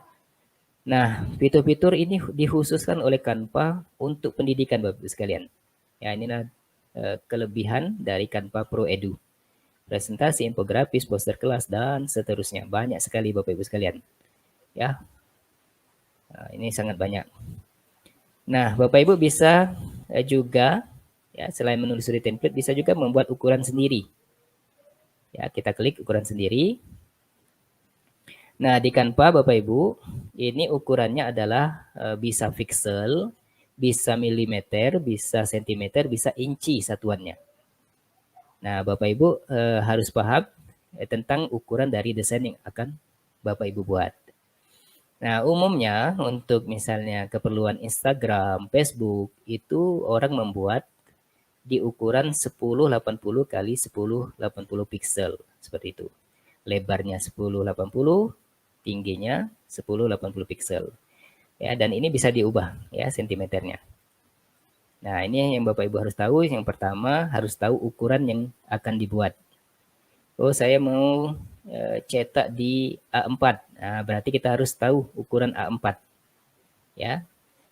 Nah, fitur-fitur ini dikhususkan oleh Canva untuk pendidikan Bapak Ibu sekalian. Ya, inilah kelebihan dari Canva Pro Edu. Presentasi, infografis, poster kelas, dan seterusnya. Banyak sekali Bapak Ibu sekalian. Ya, nah, ini sangat banyak. Nah, Bapak Ibu bisa juga, ya, selain menelusuri template, bisa juga membuat ukuran sendiri. Ya, kita klik ukuran sendiri. Nah, di Canva Bapak Ibu, ini ukurannya adalah bisa pixel, bisa milimeter, bisa sentimeter, bisa inci satuannya. Nah, Bapak Ibu harus paham tentang ukuran dari desain yang akan Bapak Ibu buat. Nah, umumnya untuk misalnya keperluan Instagram, Facebook, itu orang membuat di ukuran 1080 kali 1080 pixel, seperti itu. Lebarnya 1080, tingginya 1080 pixel. Ya, dan ini bisa diubah ya sentimeternya. Nah, ini yang Bapak Ibu harus tahu. Yang pertama, harus tahu ukuran yang akan dibuat. Oh, saya mau cetak di A4. Nah, berarti kita harus tahu ukuran A4. Ya.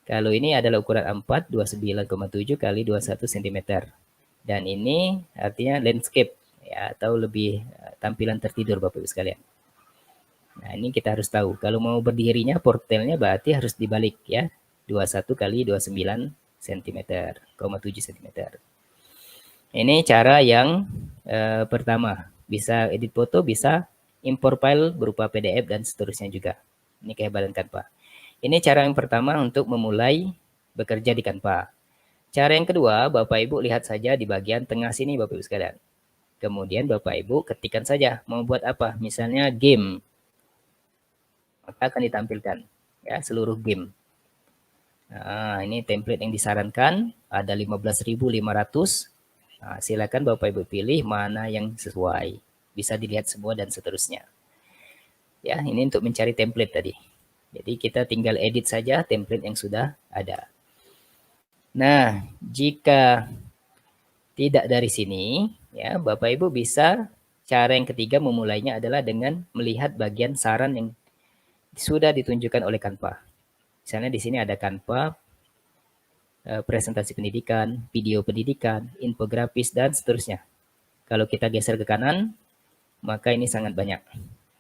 Kalau ini adalah ukuran A4 29,7 kali 21 cm. Dan ini artinya landscape ya, atau lebih tampilan tertidur Bapak Ibu sekalian. Nah, ini kita harus tahu. Kalau mau berdirinya portelnya berarti harus dibalik ya. 21 kali 29 cm, 7 cm. Ini cara yang pertama. Bisa edit foto, bisa import file berupa PDF dan seterusnya juga. Ini kehebatan Canva. Ini cara yang pertama untuk memulai bekerja di Canva. Cara yang kedua, Bapak Ibu lihat saja di bagian tengah sini Bapak Ibu sekalian. Kemudian Bapak Ibu ketikkan saja mau buat apa. Misalnya game. Maka akan ditampilkan ya seluruh game. Nah, ini template yang disarankan ada 15.500. Nah, silakan Bapak Ibu pilih mana yang sesuai. Bisa dilihat semua dan seterusnya. Ya, ini untuk mencari template tadi. Jadi kita tinggal edit saja template yang sudah ada. Nah, jika tidak dari sini, ya Bapak Ibu bisa cara yang ketiga memulainya adalah dengan melihat bagian saran yang sudah ditunjukkan oleh Canva. Misalnya di sini ada Canva, presentasi pendidikan, video pendidikan, infografis, dan seterusnya. Kalau kita geser ke kanan, maka ini sangat banyak.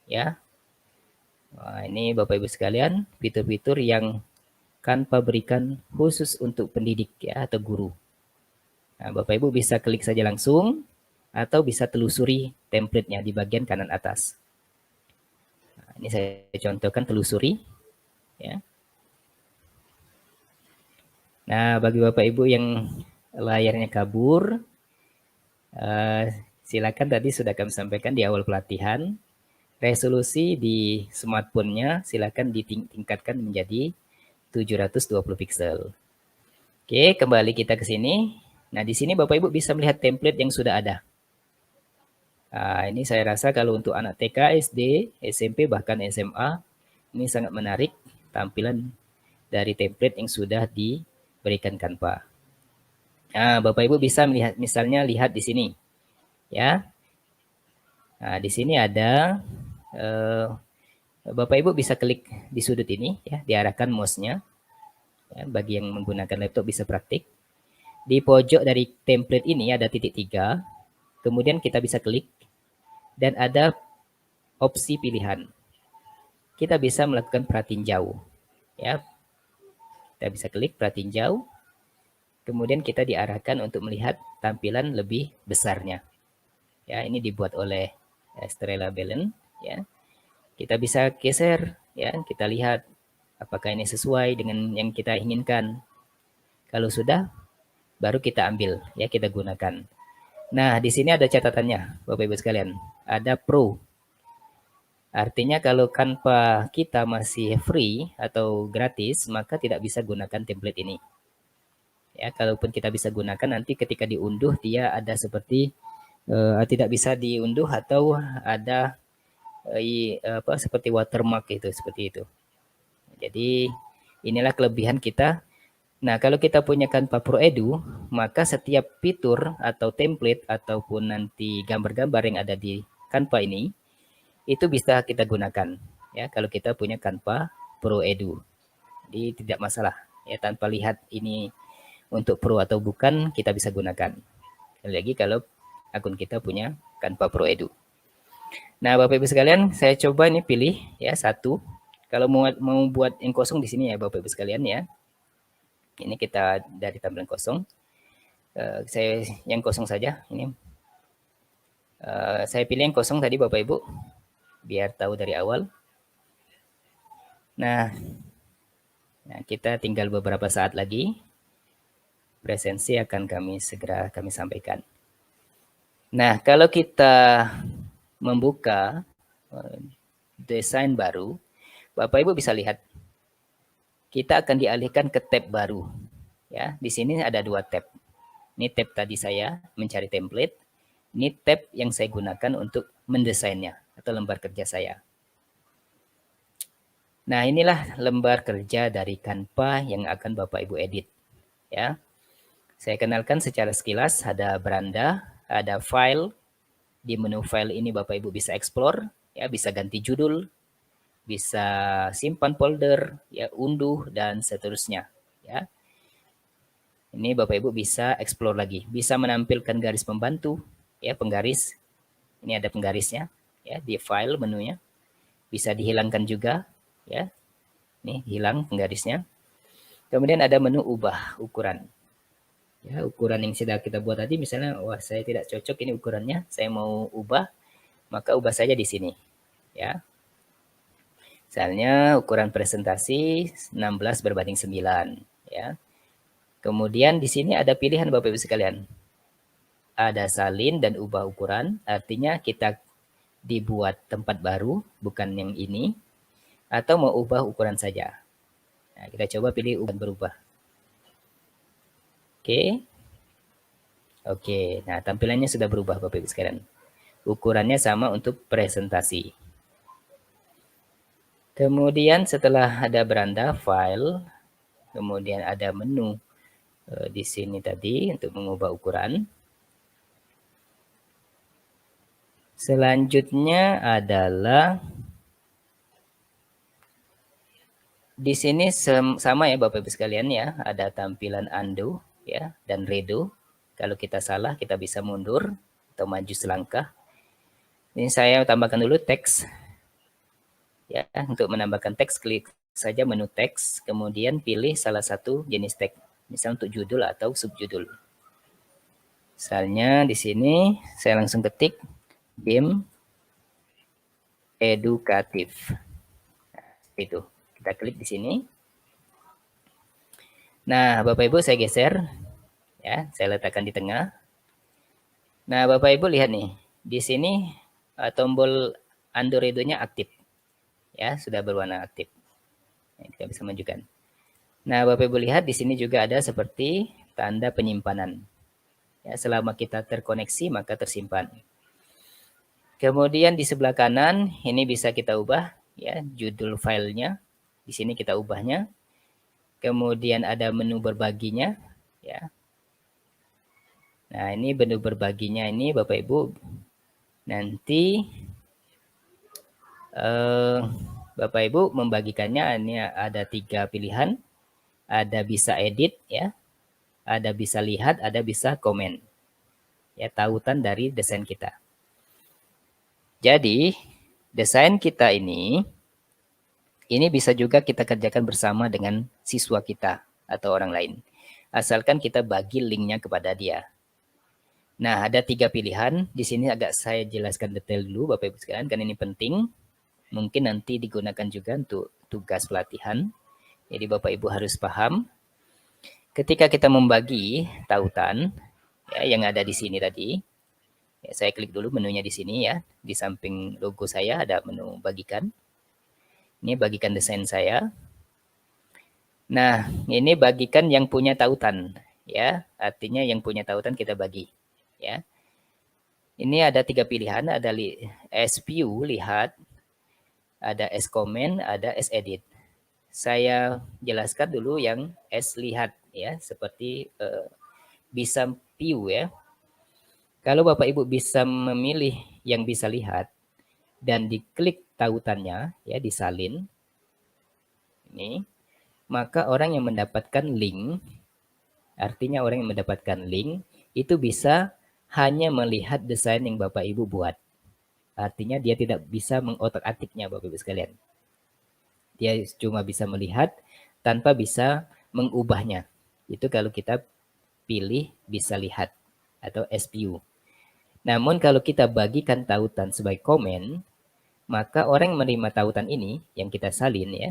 Ya, nah, ini Bapak Ibu sekalian, fitur-fitur yang Canva berikan khusus untuk pendidik ya atau guru. Nah, Bapak Ibu bisa klik saja langsung atau bisa telusuri template-nya di bagian kanan atas. Nah, ini saya contohkan telusuri. Ya. Nah, bagi Bapak Ibu yang layarnya kabur, silakan tadi sudah kami sampaikan di awal pelatihan. Resolusi di smartphone-nya silakan ditingkatkan menjadi 720 pixel. Oke, kembali kita ke sini. Nah, di sini Bapak Ibu bisa melihat template yang sudah ada. Nah, ini saya rasa kalau untuk anak TK, SD, SMP, bahkan SMA, ini sangat menarik tampilan dari template yang sudah diberikan Canva. Nah, Bapak Ibu bisa melihat, misalnya lihat di sini, ya. Nah, di sini ada Bapak Ibu bisa klik di sudut ini, ya, diarahkan mouse-nya. Ya, bagi yang menggunakan laptop bisa praktik. Di pojok dari template ini ada titik 3, kemudian kita bisa klik dan ada opsi pilihan. Kita bisa melakukan pratinjau, ya. Kita bisa klik pratinjau, kemudian kita diarahkan untuk melihat tampilan lebih besarnya. Ya, ini dibuat oleh Estrella Belen, ya. Kita bisa geser, ya, kita lihat apakah ini sesuai dengan yang kita inginkan. Kalau sudah, baru kita ambil, ya, kita gunakan. Nah, di sini ada catatannya, Bapak Ibu sekalian. Ada Pro. Artinya kalau Canva kita masih free atau gratis, maka tidak bisa gunakan template ini. Ya, kalaupun kita bisa gunakan, nanti ketika diunduh dia ada seperti tidak bisa diunduh atau ada seperti watermark itu, seperti itu. Jadi Inilah kelebihan kita. Nah, kalau kita punya Canva Pro Edu, maka setiap fitur atau template ataupun nanti gambar-gambar yang ada di Canva ini, itu bisa kita gunakan. Ya, kalau kita punya Canva Pro Edu. Jadi tidak masalah. Ya, tanpa lihat ini untuk pro atau bukan, kita bisa gunakan. Sekali lagi kalau akun kita punya Canva Pro Edu. Nah, Bapak Ibu sekalian, saya coba ini pilih ya satu. Kalau mau buat yang kosong di sini ya Bapak Ibu sekalian ya. Ini kita dari tampilan kosong. Saya yang kosong saja. Ini saya pilih yang kosong tadi Bapak Ibu, biar tahu dari awal. Nah, kita tinggal beberapa saat lagi. Presensi akan segera kami sampaikan. Nah, kalau kita membuka desain baru, Bapak Ibu bisa lihat kita akan dialihkan ke tab baru. Ya, di sini ada 2 tab. Ini tab tadi saya mencari template. Ini tab yang saya gunakan untuk mendesainnya atau lembar kerja saya. Nah, inilah lembar kerja dari Canva yang akan Bapak Ibu edit. Ya, saya kenalkan secara sekilas, ada beranda, ada file. Di menu file ini Bapak Ibu bisa explore, ya, bisa ganti judul, bisa simpan folder, ya, unduh dan seterusnya, ya. Ini Bapak Ibu bisa explore lagi, bisa menampilkan garis pembantu, ya, penggaris. Ini ada penggarisnya, ya, di file menunya. Bisa dihilangkan juga, ya. Nih, hilang penggarisnya. Kemudian ada menu ubah ukuran. Ya, ukuran yang sudah kita buat tadi, misalnya, wah saya tidak cocok ini ukurannya, saya mau ubah, maka ubah saja di sini. Ya, misalnya ukuran presentasi 16:9. Ya. Kemudian di sini ada pilihan Bapak Ibu sekalian. Ada salin dan ubah ukuran, artinya kita dibuat tempat baru, bukan yang ini, atau mau ubah ukuran saja. Nah, kita coba pilih ukuran berubah. Oke. Oke, nah tampilannya sudah berubah Bapak Ibu sekalian. Ukurannya sama untuk presentasi. Kemudian setelah ada beranda file, kemudian ada menu di sini tadi untuk mengubah ukuran. Selanjutnya adalah di sini sama ya Bapak Ibu sekalian ya, ada tampilan undo ya dan redo. Kalau kita salah kita bisa mundur atau maju selangkah. Ini saya tambahkan dulu teks. Ya, untuk menambahkan teks klik saja menu teks, kemudian pilih salah satu jenis teks, misal untuk judul atau subjudul. Misalnya di sini saya langsung ketik BIM edukatif. Nah, itu. Kita klik di sini. Nah, Bapak Ibu saya geser ya, saya letakkan di tengah. Nah, Bapak Ibu lihat nih, di sini tombol undo redo-nya aktif. Ya, sudah berwarna aktif. Nah, kita bisa majukan. Nah, Bapak Ibu lihat di sini juga ada seperti tanda penyimpanan. Ya, selama kita terkoneksi maka tersimpan. Kemudian di sebelah kanan ini bisa kita ubah ya judul filenya. Di sini kita ubahnya. Kemudian ada menu berbaginya ya. Nah, ini menu berbaginya ini Bapak Ibu nanti Bapak Ibu membagikannya ini ada 3 pilihan. Ada bisa edit ya. Ada bisa lihat, ada bisa komen. Ya, tautan dari desain kita. Jadi, desain kita ini bisa juga kita kerjakan bersama dengan siswa kita atau orang lain. Asalkan kita bagi linknya kepada dia. Nah, ada 3 pilihan. Di sini agak saya jelaskan detail dulu Bapak Ibu sekalian, karena ini penting. Mungkin nanti digunakan juga untuk tugas pelatihan. Jadi Bapak Ibu harus paham. Ketika kita membagi tautan, ya, yang ada di sini tadi, ya, saya klik dulu menunya di sini ya. Di samping logo saya ada menu bagikan. Ini bagikan desain saya. Nah, ini bagikan yang punya tautan. Ya, artinya yang punya tautan kita bagi. Ya. Ini ada 3 pilihan. Ada as view, lihat. Ada as comment, ada as edit. saya jelaskan dulu yang S lihat ya, seperti bisa view ya. Kalau Bapak Ibu bisa memilih yang bisa lihat dan diklik tautannya ya, disalin ini, maka orang yang mendapatkan link, artinya orang yang mendapatkan link itu bisa hanya melihat desain yang Bapak Ibu buat. Artinya dia tidak bisa mengotak-atiknya Bapak Ibu sekalian. Dia cuma bisa melihat tanpa bisa mengubahnya. Itu kalau kita pilih bisa lihat atau SPU. Namun kalau kita bagikan tautan sebagai komen, maka orang yang menerima tautan ini yang kita salin ya,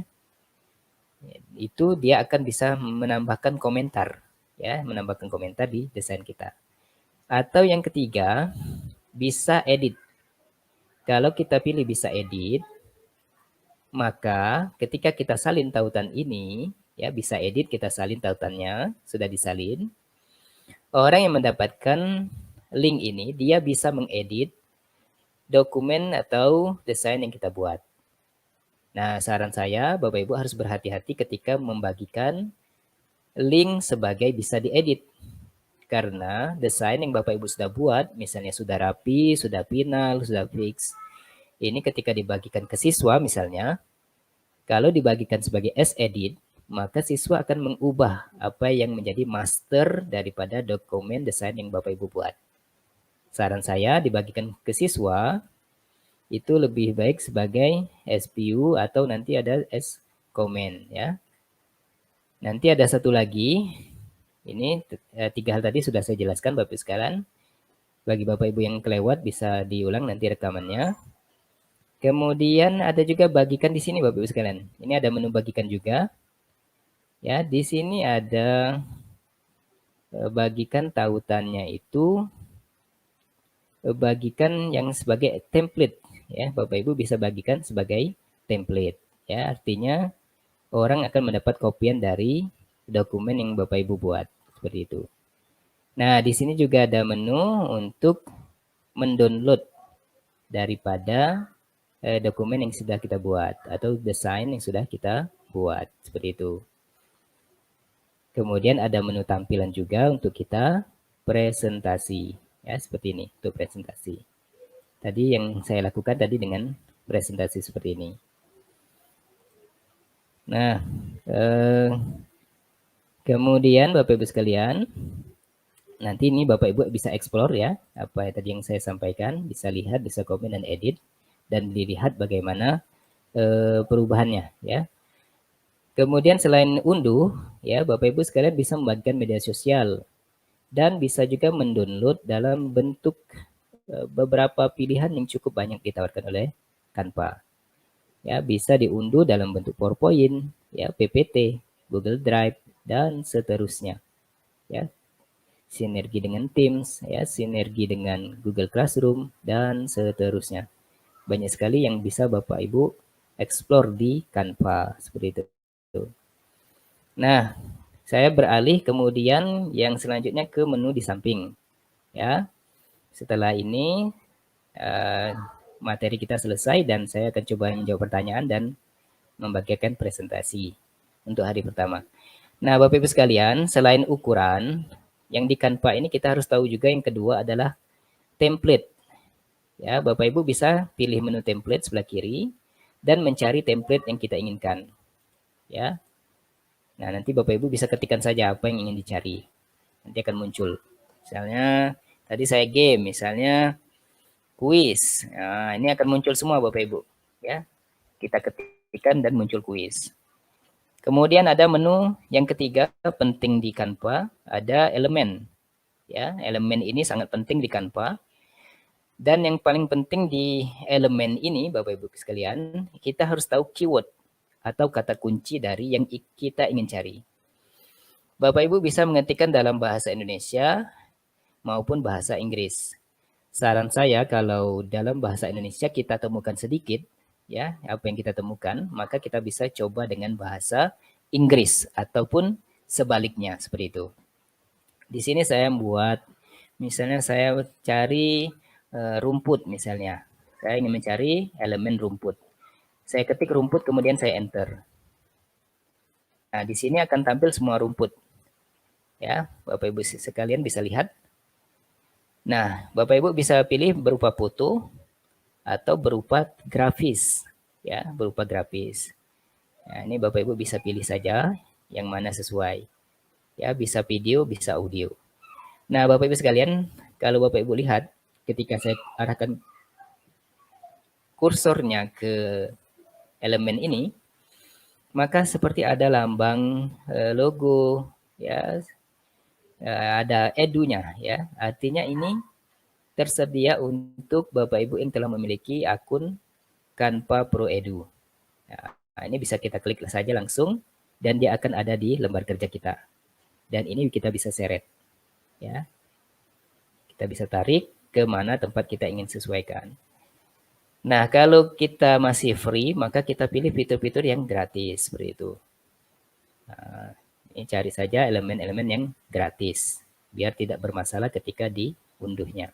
itu dia akan bisa menambahkan komentar ya, menambahkan komentar di desain kita. Atau yang ketiga, bisa edit. Kalau kita pilih bisa edit, maka ketika kita salin tautan ini, ya bisa edit, kita salin tautannya, sudah disalin. Orang yang mendapatkan link ini, dia bisa mengedit dokumen atau desain yang kita buat. Nah, saran saya, Bapak Ibu harus berhati-hati ketika membagikan link sebagai bisa diedit. Karena desain yang Bapak Ibu sudah buat, misalnya sudah rapi, sudah final, sudah fix, ini ketika dibagikan ke siswa misalnya, kalau dibagikan sebagai as edit, maka siswa akan mengubah apa yang menjadi master daripada dokumen desain yang Bapak Ibu buat. Saran saya dibagikan ke siswa, itu lebih baik sebagai SPU atau nanti ada as comment ya. Nanti ada satu lagi, ini 3 hal tadi sudah saya jelaskan Bapak Ibu sekalian. Bagi Bapak Ibu yang kelewat bisa diulang nanti rekamannya. Kemudian ada juga bagikan di sini Bapak Ibu sekalian. Ini ada menu bagikan juga. Ya, di sini ada bagikan tautannya itu bagikan yang sebagai template ya. Bapak Ibu bisa bagikan sebagai template ya. Artinya orang akan mendapat kopian dari dokumen yang Bapak Ibu buat seperti itu. Nah, di sini juga ada menu untuk mendownload daripada dokumen yang sudah kita buat atau desain yang sudah kita buat seperti itu. Kemudian ada menu tampilan juga untuk kita presentasi ya, seperti ini untuk presentasi. Tadi yang saya lakukan tadi dengan presentasi seperti ini. Nah, kemudian Bapak Ibu sekalian, nanti ini Bapak Ibu bisa explore ya, apa tadi yang saya sampaikan, bisa lihat, bisa komen dan edit, dan dilihat bagaimana perubahannya ya. Kemudian selain unduh, ya Bapak Ibu sekalian bisa membagikan media sosial dan bisa juga mendownload dalam bentuk beberapa pilihan yang cukup banyak ditawarkan oleh Canva. Ya, bisa diunduh dalam bentuk PowerPoint, ya, PPT, Google Drive dan seterusnya. Ya. Sinergi dengan Teams, ya, sinergi dengan Google Classroom dan seterusnya. Banyak sekali yang bisa Bapak Ibu explore di Canva seperti itu. Nah, saya beralih kemudian yang selanjutnya ke menu di samping. Ya, setelah ini materi kita selesai dan saya akan coba menjawab pertanyaan dan membagikan presentasi untuk hari pertama. Nah, Bapak Ibu sekalian, selain ukuran, yang di Canva ini kita harus tahu juga yang kedua adalah template. Ya, Bapak Ibu bisa pilih menu template sebelah kiri dan mencari template yang kita inginkan. Ya. Nah, nanti Bapak Ibu bisa ketikkan saja apa yang ingin dicari. Nanti akan muncul. Misalnya, tadi saya game, misalnya kuis. Nah, ini akan muncul semua Bapak Ibu. Ya, kita ketikkan dan muncul kuis. Kemudian ada menu yang ketiga penting di Canva, ada elemen. Ya, elemen ini sangat penting di Canva. Dan yang paling penting di elemen ini, Bapak Ibu sekalian, kita harus tahu keyword atau kata kunci dari yang kita ingin cari. Bapak Ibu bisa mengetikkan dalam bahasa Indonesia maupun bahasa Inggris. Saran saya kalau dalam bahasa Indonesia kita temukan sedikit, ya, apa yang kita temukan, maka kita bisa coba dengan bahasa Inggris ataupun sebaliknya seperti itu. Di sini saya membuat, misalnya saya cari rumput misalnya. Saya ingin mencari elemen rumput. Saya ketik rumput kemudian saya enter. Nah, di sini akan tampil semua rumput. Ya, Bapak Ibu sekalian bisa lihat. Nah, Bapak Ibu bisa pilih berupa foto atau berupa grafis. Ya, berupa grafis. Nah, ini Bapak Ibu bisa pilih saja yang mana sesuai. Ya, bisa video, bisa audio. Nah, Bapak Ibu sekalian, kalau Bapak Ibu lihat ketika saya arahkan kursornya ke elemen ini, maka seperti ada lambang logo, ya, ada edunya, ya. Artinya ini tersedia untuk Bapak Ibu yang telah memiliki akun Canva Pro Edu. Nah, ini bisa kita klik saja langsung dan dia akan ada di lembar kerja kita. Dan ini kita bisa seret, ya. Kita bisa tarik ke mana tempat kita ingin sesuaikan. Nah, kalau kita masih free, maka kita pilih fitur-fitur yang gratis seperti itu. Nah, ini cari saja elemen-elemen yang gratis biar tidak bermasalah ketika diunduhnya.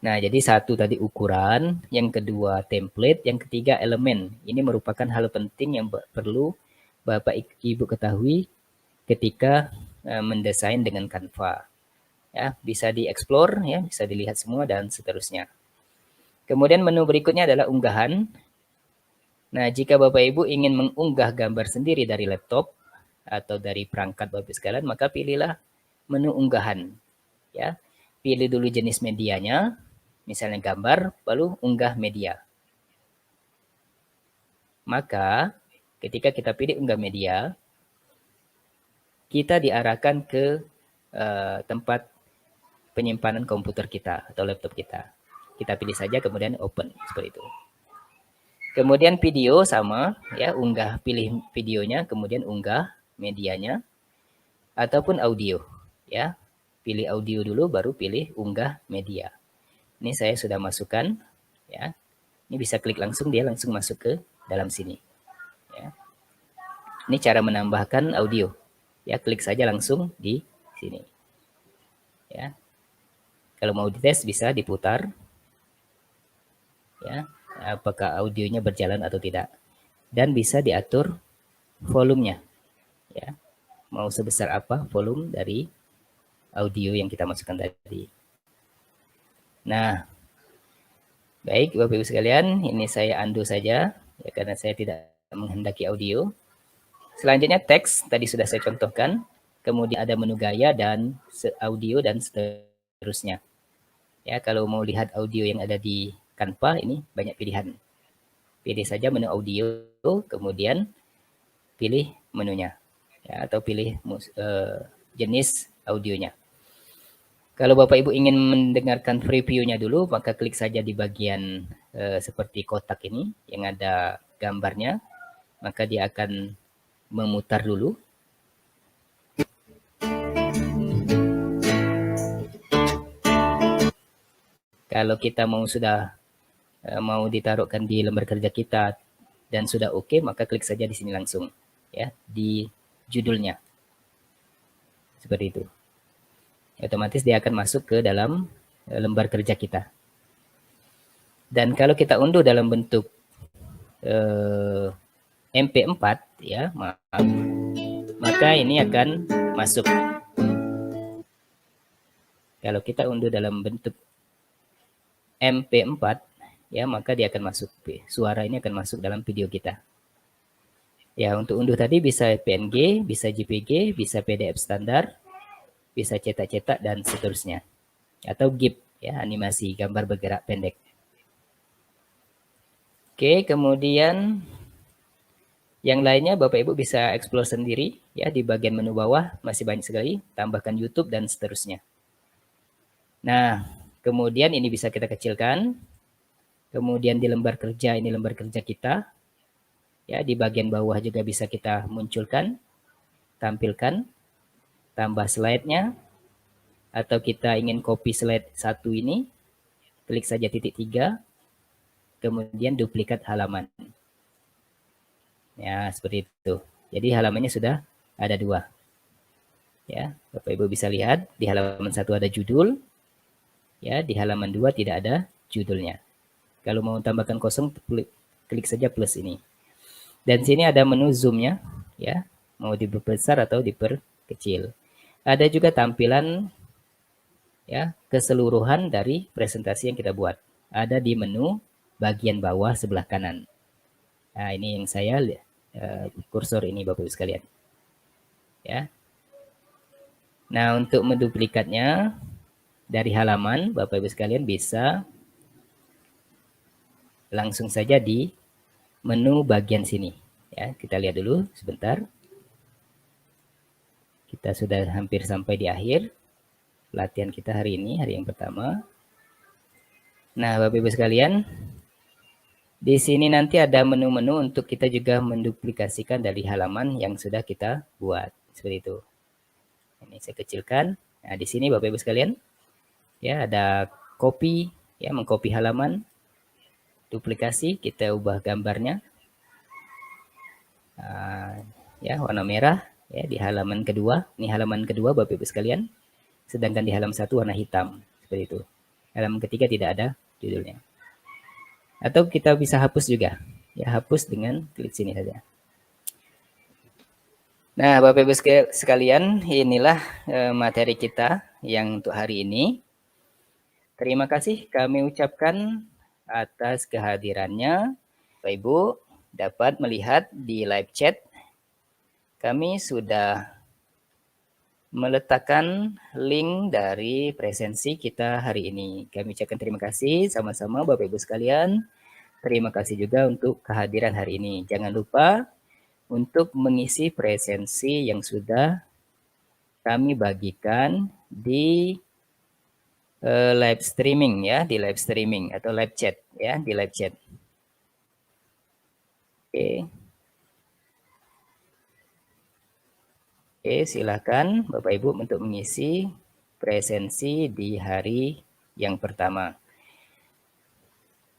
Nah, jadi satu tadi ukuran, yang kedua template, yang ketiga elemen. Ini merupakan hal penting yang perlu Bapak Ibu ketahui ketika mendesain dengan Canva. Ya, bisa dieksplor, ya, bisa dilihat semua dan seterusnya. Kemudian menu berikutnya adalah unggahan. Nah, jika Bapak Ibu ingin mengunggah gambar sendiri dari laptop atau dari perangkat Bapak Ibu sekalian, maka pilihlah menu unggahan. Ya, pilih dulu jenis medianya, misalnya gambar, lalu unggah media. Maka ketika kita pilih unggah media, kita diarahkan ke tempat penyimpanan komputer kita atau laptop kita. Kita pilih saja kemudian open seperti itu. Kemudian video sama, ya, unggah, pilih videonya, kemudian unggah medianya, ataupun audio, ya. Pilih audio dulu, baru pilih unggah media. Ini saya sudah masukkan, ya. Ini bisa klik langsung, dia langsung masuk ke dalam sini. Ya. Ini cara menambahkan audio. Ya, klik saja langsung di sini. Ya. Kalau mau dites bisa diputar. Ya, apakah audionya berjalan atau tidak. Dan bisa diatur volumenya. Ya. Mau sebesar apa volume dari audio yang kita masukkan tadi. Nah, baik Bapak Ibu sekalian, ini saya undo saja ya karena saya tidak menghendaki audio. Selanjutnya teks tadi sudah saya contohkan, kemudian ada menu gaya dan audio dan seterusnya. Ya, kalau mau lihat audio yang ada di Canva ini banyak pilihan. Pilih saja menu audio, kemudian pilih menunya, ya, atau pilih jenis audionya. Kalau Bapak Ibu ingin mendengarkan previewnya dulu, maka klik saja di bagian seperti kotak ini yang ada gambarnya, maka dia akan memutar dulu. Kalau kita sudah mau ditaruhkan di lembar kerja kita dan sudah oke, maka klik saja di sini langsung, ya, di judulnya. Seperti itu. Otomatis dia akan masuk ke dalam lembar kerja kita. Dan kalau kita unduh dalam bentuk MP4, ya, maaf, maka ini akan masuk. Kalau kita unduh dalam bentuk MP4, ya, maka dia akan masuk. Suara ini akan masuk dalam video kita. Ya, untuk unduh tadi bisa PNG, bisa JPG, bisa PDF standar, bisa cetak-cetak dan seterusnya. Atau GIF, ya, animasi gambar bergerak pendek. Oke, kemudian yang lainnya Bapak Ibu bisa explore sendiri, ya, di bagian menu bawah masih banyak sekali, tambahkan YouTube dan seterusnya. Nah, kemudian ini bisa kita kecilkan. Kemudian di lembar kerja, ini lembar kerja kita. Ya, di bagian bawah juga bisa kita munculkan, tampilkan, tambah slide-nya, atau kita ingin copy slide 1 ini, klik saja titik 3, kemudian duplikat halaman. Ya, seperti itu. Jadi halamannya sudah ada 2. Ya, Bapak Ibu bisa lihat di halaman 1 ada judul, ya, di halaman 2 tidak ada judulnya. Kalau mau tambahkan kosong, klik saja plus ini. Dan sini ada menu zoom-nya, ya, mau diperbesar atau diperkecil. Ada juga tampilan ya keseluruhan dari presentasi yang kita buat. Ada di menu bagian bawah sebelah kanan. Nah, ini yang saya kursor ini Bapak Ibu sekalian. Ya. Nah, untuk menduplikatnya dari halaman, Bapak Ibu sekalian bisa langsung saja di menu bagian sini. Ya, kita lihat dulu sebentar. Kita sudah hampir sampai di akhir latihan kita hari ini, hari yang pertama. Nah, Bapak Ibu sekalian, di sini nanti ada menu-menu untuk kita juga menduplikasikan dari halaman yang sudah kita buat. Seperti itu. Ini saya kecilkan. Nah, di sini Bapak Ibu sekalian, ya ada copy, ya mengcopy halaman, duplikasi, kita ubah gambarnya. Ya, warna merah, ya di halaman kedua. Ini halaman kedua Bapak Ibu sekalian. Sedangkan di halaman 1 warna hitam. Seperti itu. Halaman ketiga tidak ada judulnya. Atau kita bisa hapus juga. Ya, hapus dengan klik sini saja. Nah, Bapak Ibu sekalian, inilah materi kita yang untuk hari ini. Terima kasih kami ucapkan atas kehadirannya. Bapak Ibu dapat melihat di live chat kami sudah meletakkan link dari presensi kita hari ini. Kami ucapkan terima kasih sama-sama Bapak Ibu sekalian. Terima kasih juga untuk kehadiran hari ini. Jangan lupa untuk mengisi presensi yang sudah kami bagikan di live streaming ya, di live streaming atau live chat ya, di live chat. Oke, silakan Bapak Ibu untuk mengisi presensi di hari yang pertama.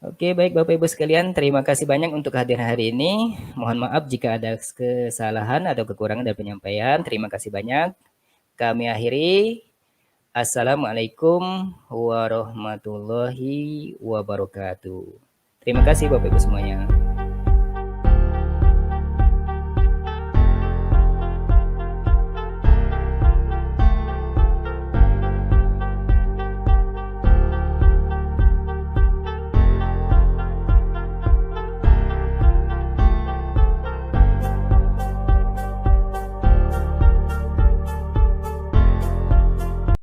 Oke, baik Bapak Ibu sekalian, terima kasih banyak untuk kehadiran hari ini. Mohon maaf jika ada kesalahan atau kekurangan dari penyampaian. Terima kasih banyak. Kami akhiri. Assalamualaikum warahmatullahi wabarakatuh. Terima kasih Bapak Ibu semuanya.